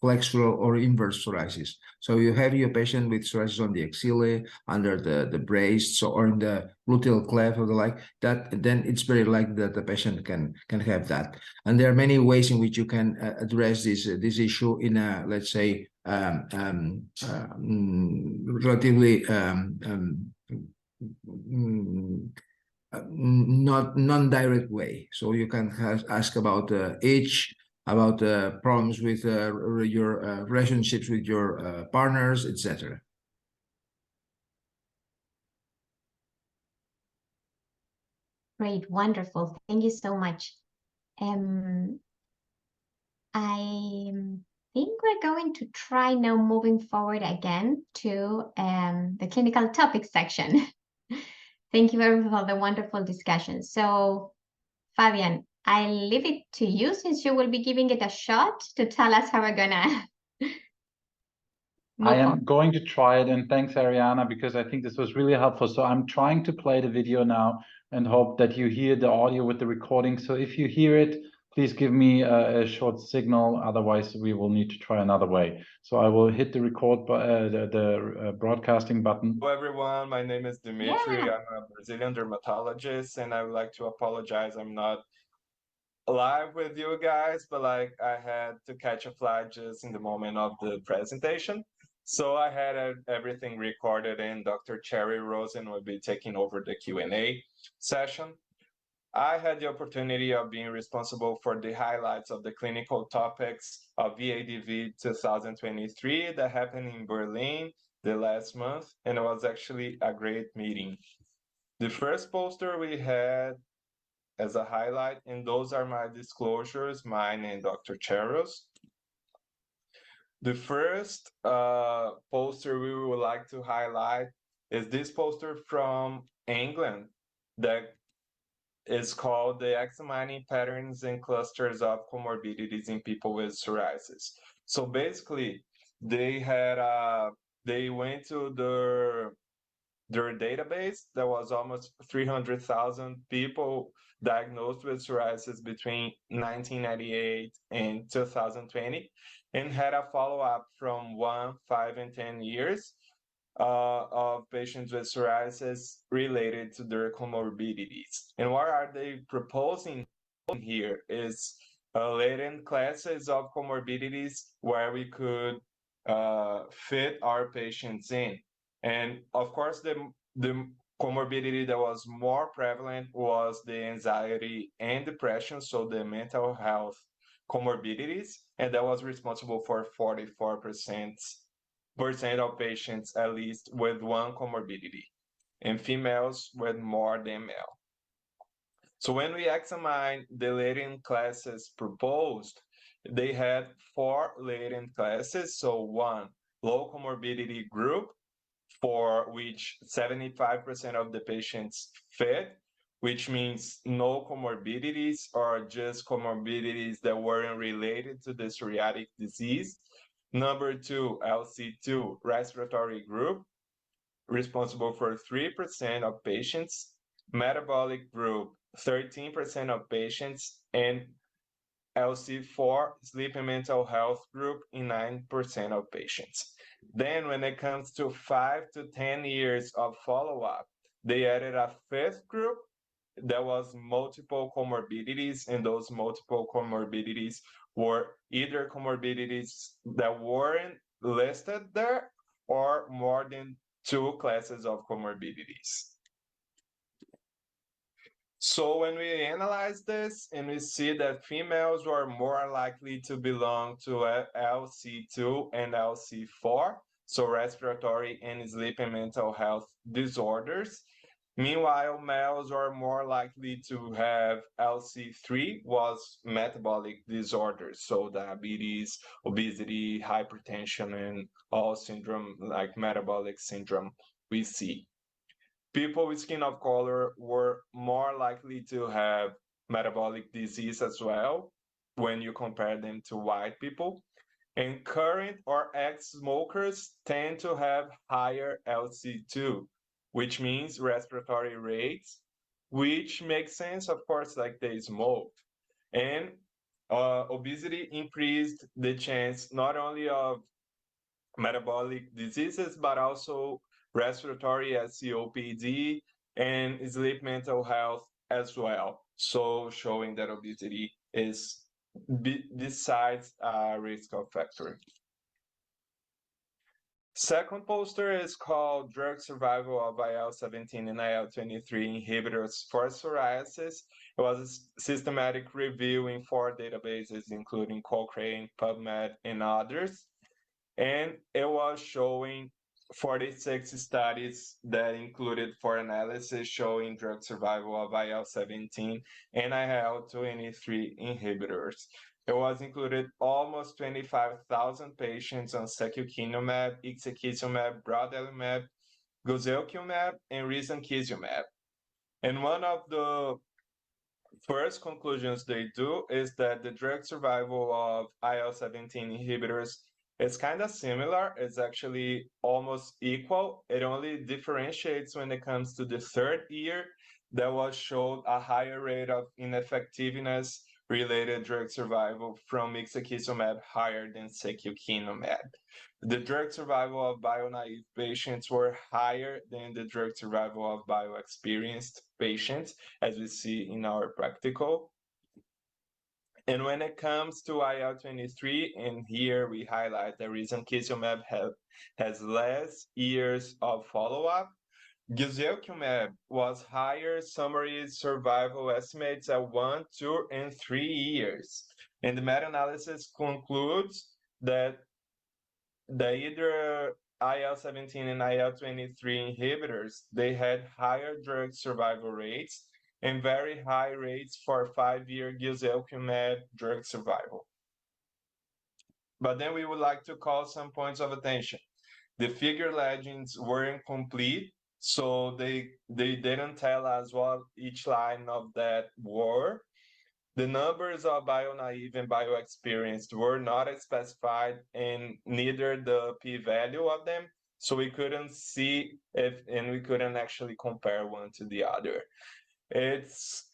flexural or inverse psoriasis. So you have your patient with psoriasis on the axillae, under the breasts, or in the gluteal cleft or the like. That then it's very likely that the patient can have that. And there are many ways in which you can address this issue in a, let's say, relatively not non-direct way. So you can ask about age, about problems with your relationships with your partners, etc. Great, wonderful. Thank you so much. I think we're going to try now moving forward again to the clinical topics section. Thank you very much for the wonderful discussion. So, Fabian, I leave it to you, since you will be giving it a shot, to tell us how we're gonna I am going to try it, and thanks, Ariana, because I think this was really helpful. So I'm trying to play the video now and hope that you hear the audio with the recording. So if you hear it, please give me a short signal. Otherwise, we will need to try another way. So I will hit the record, the broadcasting button. Hello, everyone. My name is Dimitri. Yeah. I'm a Brazilian dermatologist, and I would like to apologize. I'm not live with you guys, but like I had to catch a flight just in the moment of the presentation. So I had everything recorded, and Dr. Cherry Rosen will be taking over the Q&A session. I had the opportunity of being responsible for the highlights of the clinical topics of EADV 2023 that happened in Berlin the last month, and it was actually a great meeting. The first poster we had as a highlight, and those are my disclosures, mine and Dr. Cheryl's. The first poster we would like to highlight is this poster from England that is called the Examining Patterns and Clusters of Comorbidities in People with Psoriasis. So basically, they went to their database. There was almost 300,000 people diagnosed with psoriasis between 1998 and 2020, and had a follow-up from 1, 5, and 10 years of patients with psoriasis related to their comorbidities. And what are they proposing here is latent classes of comorbidities where we could fit our patients in. And of course, the comorbidity that was more prevalent was the anxiety and depression, so the mental health comorbidities, and that was responsible for 44% of patients, at least with one comorbidity, and females with more than male. So when we examine the latent classes proposed, they had 4 latent classes. So 1, low comorbidity group, for which 75% of the patients fit, which means no comorbidities or just comorbidities that weren't related to the psoriatic disease. Number 2, LC2, respiratory group, responsible for 3% of patients. Metabolic group, 13% of patients. And LC4, sleep and mental health group, in 9% of patients. Then when it comes to 5 to 10 years of follow-up, they added a 5th group that was multiple comorbidities, and those multiple comorbidities were either comorbidities that weren't listed there or more than 2 classes of comorbidities. So when we analyze this and we see that females were more likely to belong to LC2 and LC4, so respiratory and sleep and mental health disorders. Meanwhile, males are more likely to have LC3, was metabolic disorders, so diabetes, obesity, hypertension, and all syndrome like metabolic syndrome we see. People with skin of color were more likely to have metabolic disease as well when you compare them to white people. And current or ex-smokers tend to have higher LC2, which means respiratory rates, which makes sense, of course, like they smoked. And obesity increased the chance not only of metabolic diseases, but also respiratory as COPD and sleep mental health as well. So showing that obesity is besides a risk factor. Second poster is called Drug Survival of IL-17 and IL-23 Inhibitors for Psoriasis. It was a systematic review in 4 databases, including Cochrane, PubMed, and others. And it was showing 46 studies that included for analysis showing drug survival of IL-17 and IL-23 inhibitors. It was included almost 25,000 patients on secukinumab, ixekizumab, brodalumab, guselkumab, and risankizumab. And one of the first conclusions they do is that the drug survival of IL-17 inhibitors is kind of similar. It's actually almost equal. It only differentiates when it comes to the 3rd year. That was showed a higher rate of ineffectiveness related drug survival from ixekizumab higher than secukinumab. The drug survival of bio-naive patients were higher than the drug survival of bio-experienced patients, as we see in our practical. And when it comes to IL-23, and here we highlight that risankizumab has less years of follow-up. Guselkumab was higher summary survival estimates at 1, 2, and 3 years. And the meta-analysis concludes that either IL-17 and IL-23 inhibitors, they had higher drug survival rates and very high rates for 5-year guselkumab drug survival. But then we would like to call some points of attention. The figure legends were incomplete, so they didn't tell us what each line of that were. The numbers of bio-naive and bio-experienced were not specified, and neither the p-value of them, so we couldn't see if, and we couldn't actually compare one to the other. It's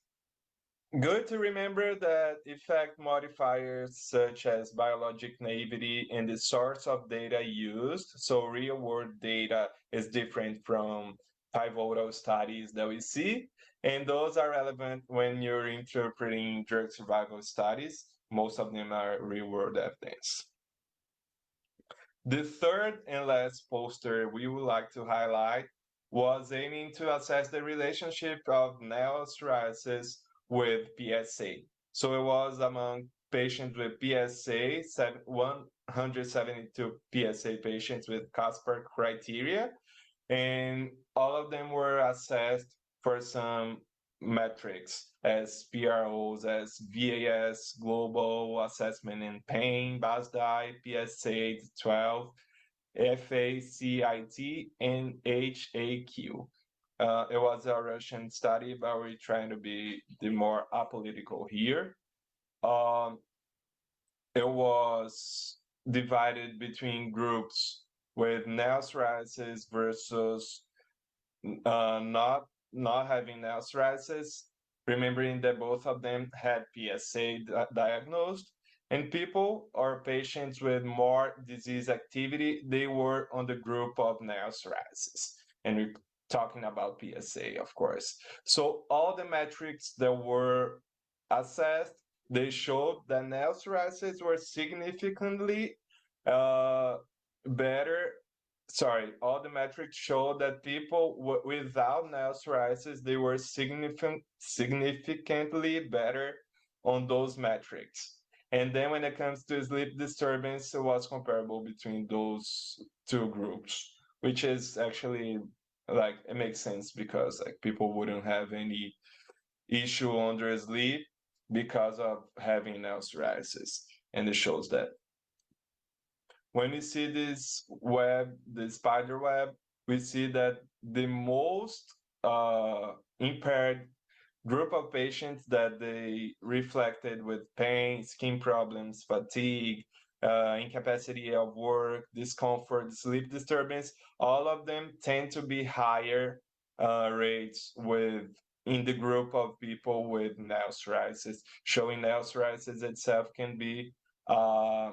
good to remember that effect modifiers such as biologic naivety and the source of data used, so real-world data is different from pivotal studies that we see, and those are relevant when you're interpreting drug survival studies. Most of them are real-world evidence. The third and last poster we would like to highlight was aiming to assess the relationship of nail psoriasis with PSA. So it was among patients with PSA, 172 PSA patients with Casper criteria, and all of them were assessed for some metrics as PROs, as VAS, Global Assessment in Pain, BASDAI, PSA 12, FACIT, and HAQ. It was a Russian study, but we're trying to be the more apolitical here. It was divided between groups with nail psoriasis versus not having nail psoriasis, remembering that both of them had PSA diagnosed, and people or patients with more disease activity, they were on the group of nail psoriasis. And we're talking about PSA, of course. So all the metrics that were assessed, they showed that nail psoriasis were significantly better. Sorry, all the metrics show that people without nail psoriasis, they were significantly better on those metrics. And then when it comes to sleep disturbance, it was comparable between those two groups, which is actually like, it makes sense because like people wouldn't have any issue on their sleep because of having nail psoriasis. And it shows that. When we see this web, the spider web, we see that the most impaired group of patients that they reflected with pain, skin problems, fatigue, incapacity of work, discomfort, sleep disturbance, all of them tend to be higher rates in the group of people with nail psoriasis, showing nail psoriasis itself can be a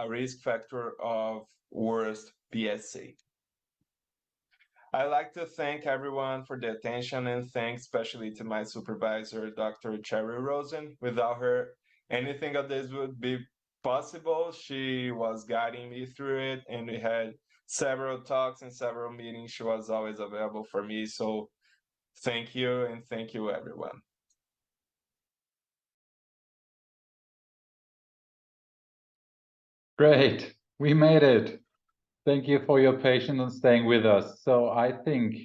risk factor of worse PSA. I'd like to thank everyone for the attention and thanks especially to my supervisor, Dr. Cherry Rosen. Without her, anything of this would be possible. She was guiding me through it, and we had several talks and several meetings. She was always available for me. So thank you, and thank you, everyone. Great, we made it. Thank you for your patience and staying with us. So I think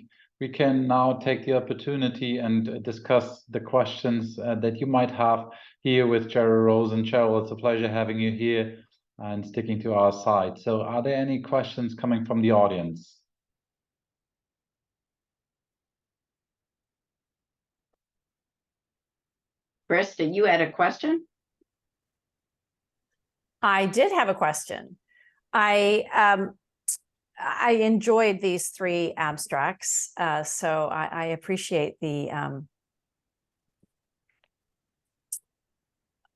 we can now take the opportunity and discuss the questions that you might have here with Cheryl Rosen. Cheryl, it's a pleasure having you here and sticking to our side. So are there any questions coming from the audience? Krista, you had a question? I did have a question. I enjoyed these 3 abstracts, so I appreciate the,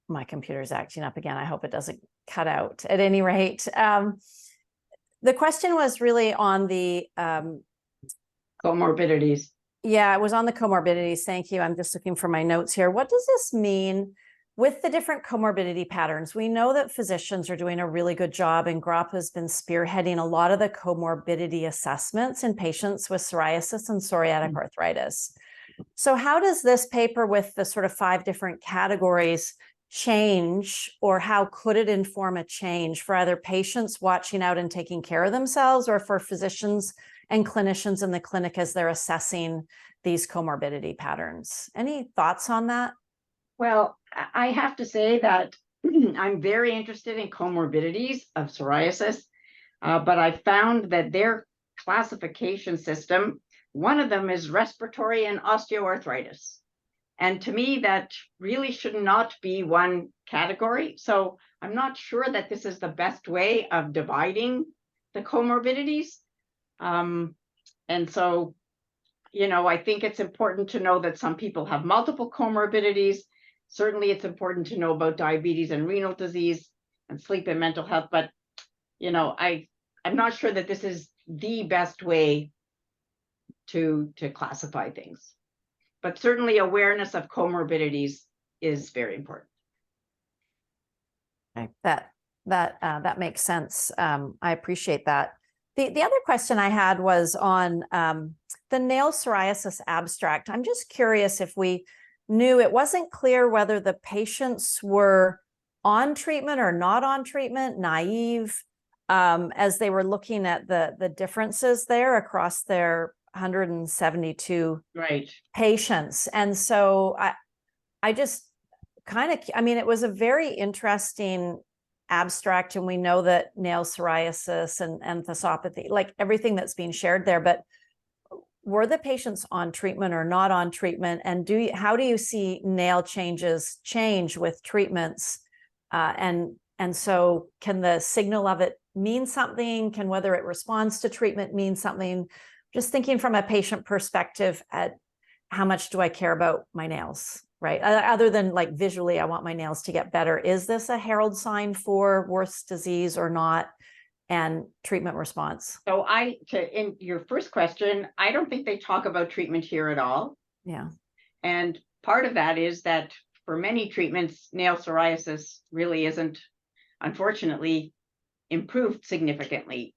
my computer's acting up again. I hope it doesn't cut out. At any rate, the question was really on the comorbidities. Yeah, it was on the comorbidities. Thank you. I'm just looking for my notes here. What does this mean with the different comorbidity patterns? We know that physicians are doing a really good job, and GRAPPA has been spearheading a lot of the comorbidity assessments in patients with psoriasis and psoriatic arthritis. So how does this paper with the sort of 5 different categories change, or how could it inform a change for either patients watching out and taking care of themselves, or for physicians and clinicians in the clinic as they're assessing these comorbidity patterns? Any thoughts on that? Well, I have to say that I'm very interested in comorbidities of psoriasis, but I found that their classification system, one of them is respiratory and osteoarthritis. And to me, that really should not be one category. So I'm not sure that this is the best way of dividing the comorbidities. And so, you know, I think it's important to know that some people have multiple comorbidities. Certainly, it's important to know about diabetes and renal disease and sleep and mental health. But, you know, I'm not sure that this is the best way to classify things. But certainly awareness of comorbidities is very important. Okay, that makes sense. I appreciate that. The other question I had was on the nail psoriasis abstract. I'm just curious if we knew, it wasn't clear whether the patients were on treatment or not on treatment, naive, as they were looking at the differences there across their 172 patients. And so I just kind of, I mean, it was a very interesting abstract, and we know that nail psoriasis and enthesopathy, like everything that's being shared there, but were the patients on treatment or not on treatment? And how do you see nail changes change with treatments? And so can the signal of it mean something? Can whether it responds to treatment mean something? Just thinking from a patient perspective at how much do I care about my nails, right? Other than like visually, I want my nails to get better. Is this a herald sign for worse disease or not? And treatment response. So in your first question, I don't think they talk about treatment here at all. Yeah. And part of that is that for many treatments, nail psoriasis really isn't, unfortunately, improved significantly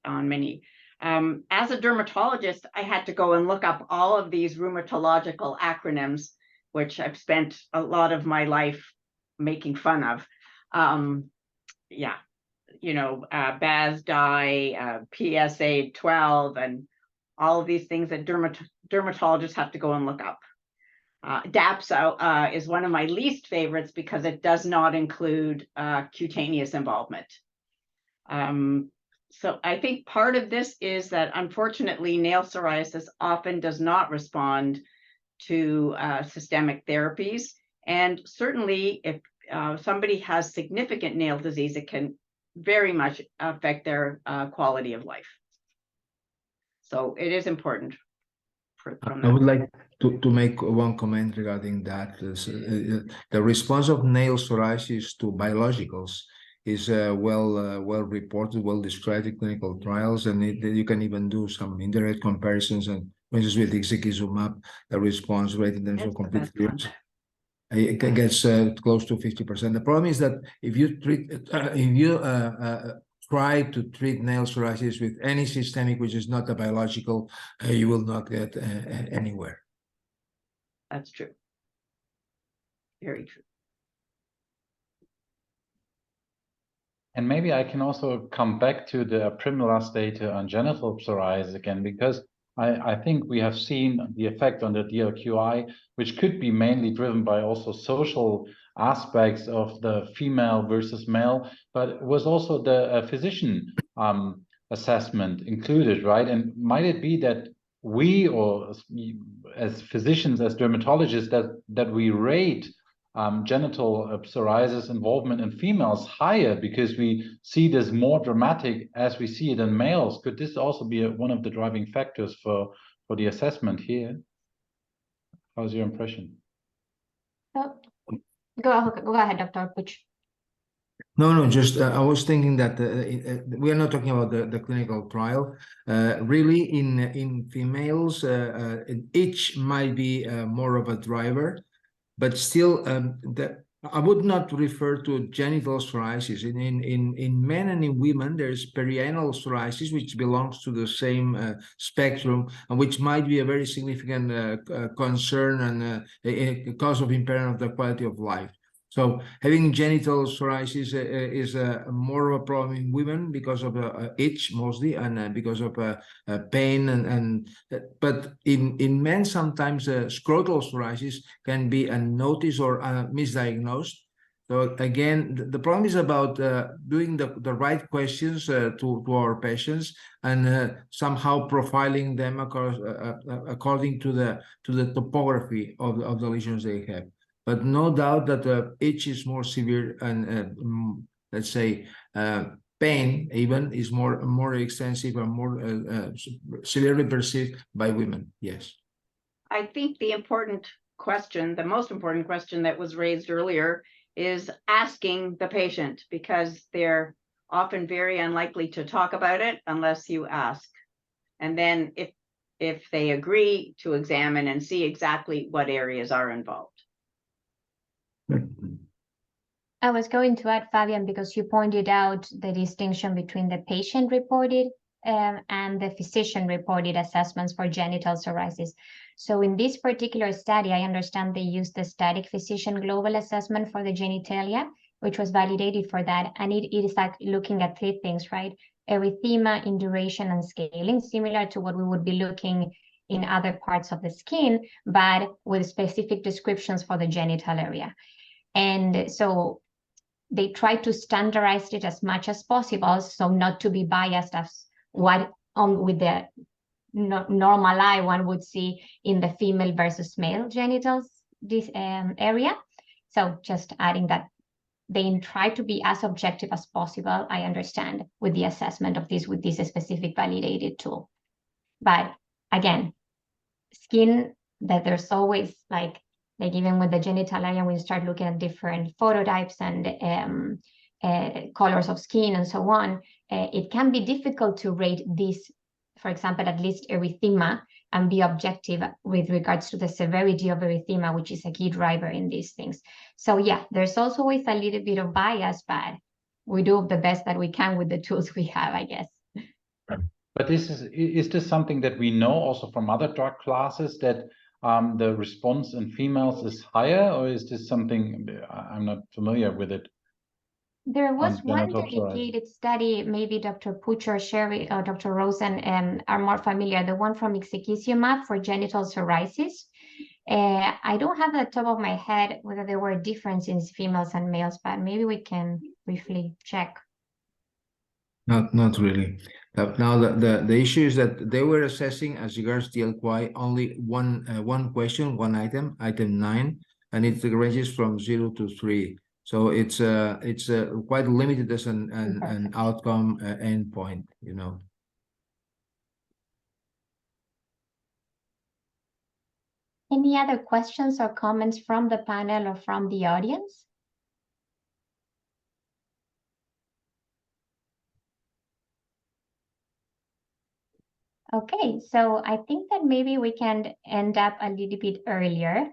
on many. As a dermatologist, I had to go and look up all of these rheumatological acronyms which I've spent a lot of my life making fun of. Yeah, you know, BAS dye, PSA 12, and all of these things that dermatologists have to go and look up. DAPSA is one of my least favorites because it does not include cutaneous involvement. So I think part of this is that unfortunately nail psoriasis often does not respond to systemic therapies. And certainly if somebody has significant nail disease, it can very much affect their quality of life. So it is important. I would like to make one comment regarding that. The response of nail psoriasis to biologicals is well reported, well described in clinical trials, and you can even do some indirect comparisons. And for instance, with ixekizumab, the response rate in terms of complete clearance, it gets close to 50%. The problem is that if you try to treat nail psoriasis with any systemic which is not a biological, you will not get anywhere. That's true. Very true. And maybe I can also come back to the Primlas data on genital psoriasis again, because I think we have seen the effect on the DLQI, which could be mainly driven by also social aspects of the female versus male, but it was also the physician assessment included, right? And might it be that we, or as physicians, as dermatologists, that we rate genital psoriasis involvement in females higher because we see this more dramatic as we see it in males? Could this also be one of the driving factors for the assessment here? How's your impression? Go ahead, Dr. Puch. No, just I was thinking that we are not talking about the clinical trial. Really, in females, itch might be more of a driver. But still, I would not refer to genital psoriasis. In men and in women, there's perianal psoriasis, which belongs to the same spectrum, and which might be a very significant concern and a cause of impairment of the quality of life. So having genital psoriasis is more of a problem in women because of itch mostly, and because of pain. But in men, sometimes scrotal psoriasis can be unnoticed or misdiagnosed. So again, the problem is about doing the right questions to our patients and somehow profiling them according to the topography of the lesions they have. But no doubt that itch is more severe, and let's say pain even is more extensive and more severely perceived by women. Yes. I think the most important question that was raised earlier is asking the patient, because they're often very unlikely to talk about it unless you ask. And then if they agree to examine and see exactly what areas are involved. I was going to add, Fabian, because you pointed out the distinction between the patient-reported and the physician-reported assessments for genital psoriasis. So in this particular study, I understand they used the static physician global assessment for the genitalia, which was validated for that. And it is like looking at 3 things, right? Erythema, induration, and scaling, similar to what we would be looking in other parts of the skin, but with specific descriptions for the genital area. And so they try to standardize it as much as possible, so not to be biased as what with the normal eye one would see in the female versus male genitals, this area. So just adding that they try to be as objective as possible, I understand, with the assessment of this with this specific validated tool. But again, skin, that there's always like even with the genital area, when you start looking at different phototypes and colors of skin and so on, it can be difficult to rate this, for example, at least erythema, and be objective with regards to the severity of erythema, which is a key driver in these things. So yeah, there's also always a little bit of bias, but we do the best that we can with the tools we have, I guess. But is this something that we know also from other drug classes, that the response in females is higher, or is this something I'm not familiar with it? There was one genital psoriasis. dedicated study, maybe Dr. Puch or Sherry or Dr. Rosen are more familiar, the one from ixekizumab for genital psoriasis. I don't have at the top of my head whether there were differences in females and males, but maybe we can briefly check. Not really. Now the issue is that they were assessing as regards DLQI only one question, one item 9, and it ranges from 0 to 3. So it's quite limited as an outcome endpoint, you know. Any other questions or comments from the panel or from the audience? Okay, so I think that maybe we can end up a little bit earlier,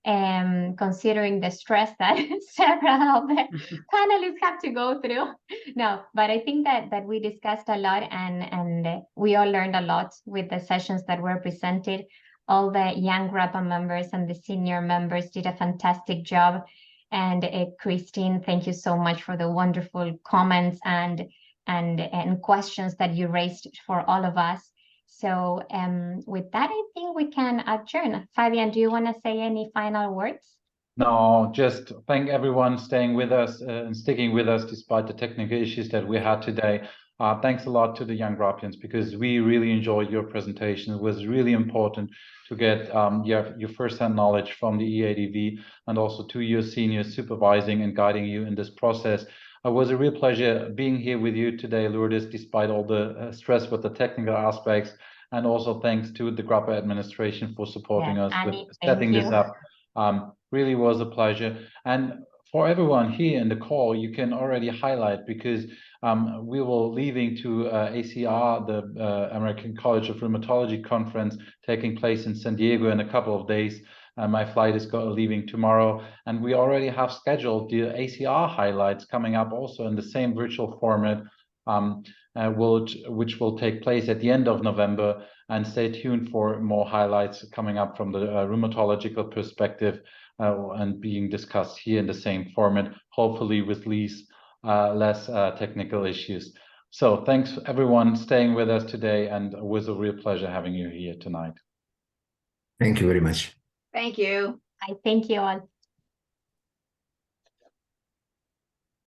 considering the stress that several of the panelists have to go through. No, but I think that we discussed a lot and we all learned a lot with the sessions that were presented. All the young GRAPPA members and the senior members did a fantastic job. And Christine, thank you so much for the wonderful comments and questions that you raised for all of us. So with that, I think we can adjourn. Fabian, do you want to say any final words? No, just thank everyone staying with us and sticking with us despite the technical issues that we had today. Thanks a lot to the Young GRAPPians, because we really enjoyed your presentation. It was really important to get your first-hand knowledge from the EADV, and also to your seniors supervising and guiding you in this process. It was a real pleasure being here with you today, Lourdes, despite all the stress with the technical aspects. And also thanks to the GRAPPA administration for supporting us with setting this up. Really was a pleasure. And for everyone here in the call, you can already highlight, because we will leaving to ACR, the American College of Rheumatology conference taking place in San Diego in a couple of days. My flight is leaving tomorrow, and we already have scheduled the ACR highlights coming up also in the same virtual format, which will take place at the end of November. And stay tuned for more highlights coming up from the rheumatological perspective and being discussed here in the same format, hopefully with less technical issues. So thanks everyone staying with us today, and it was a real pleasure having you here tonight. Thank you very much. Thank you. I thank you all.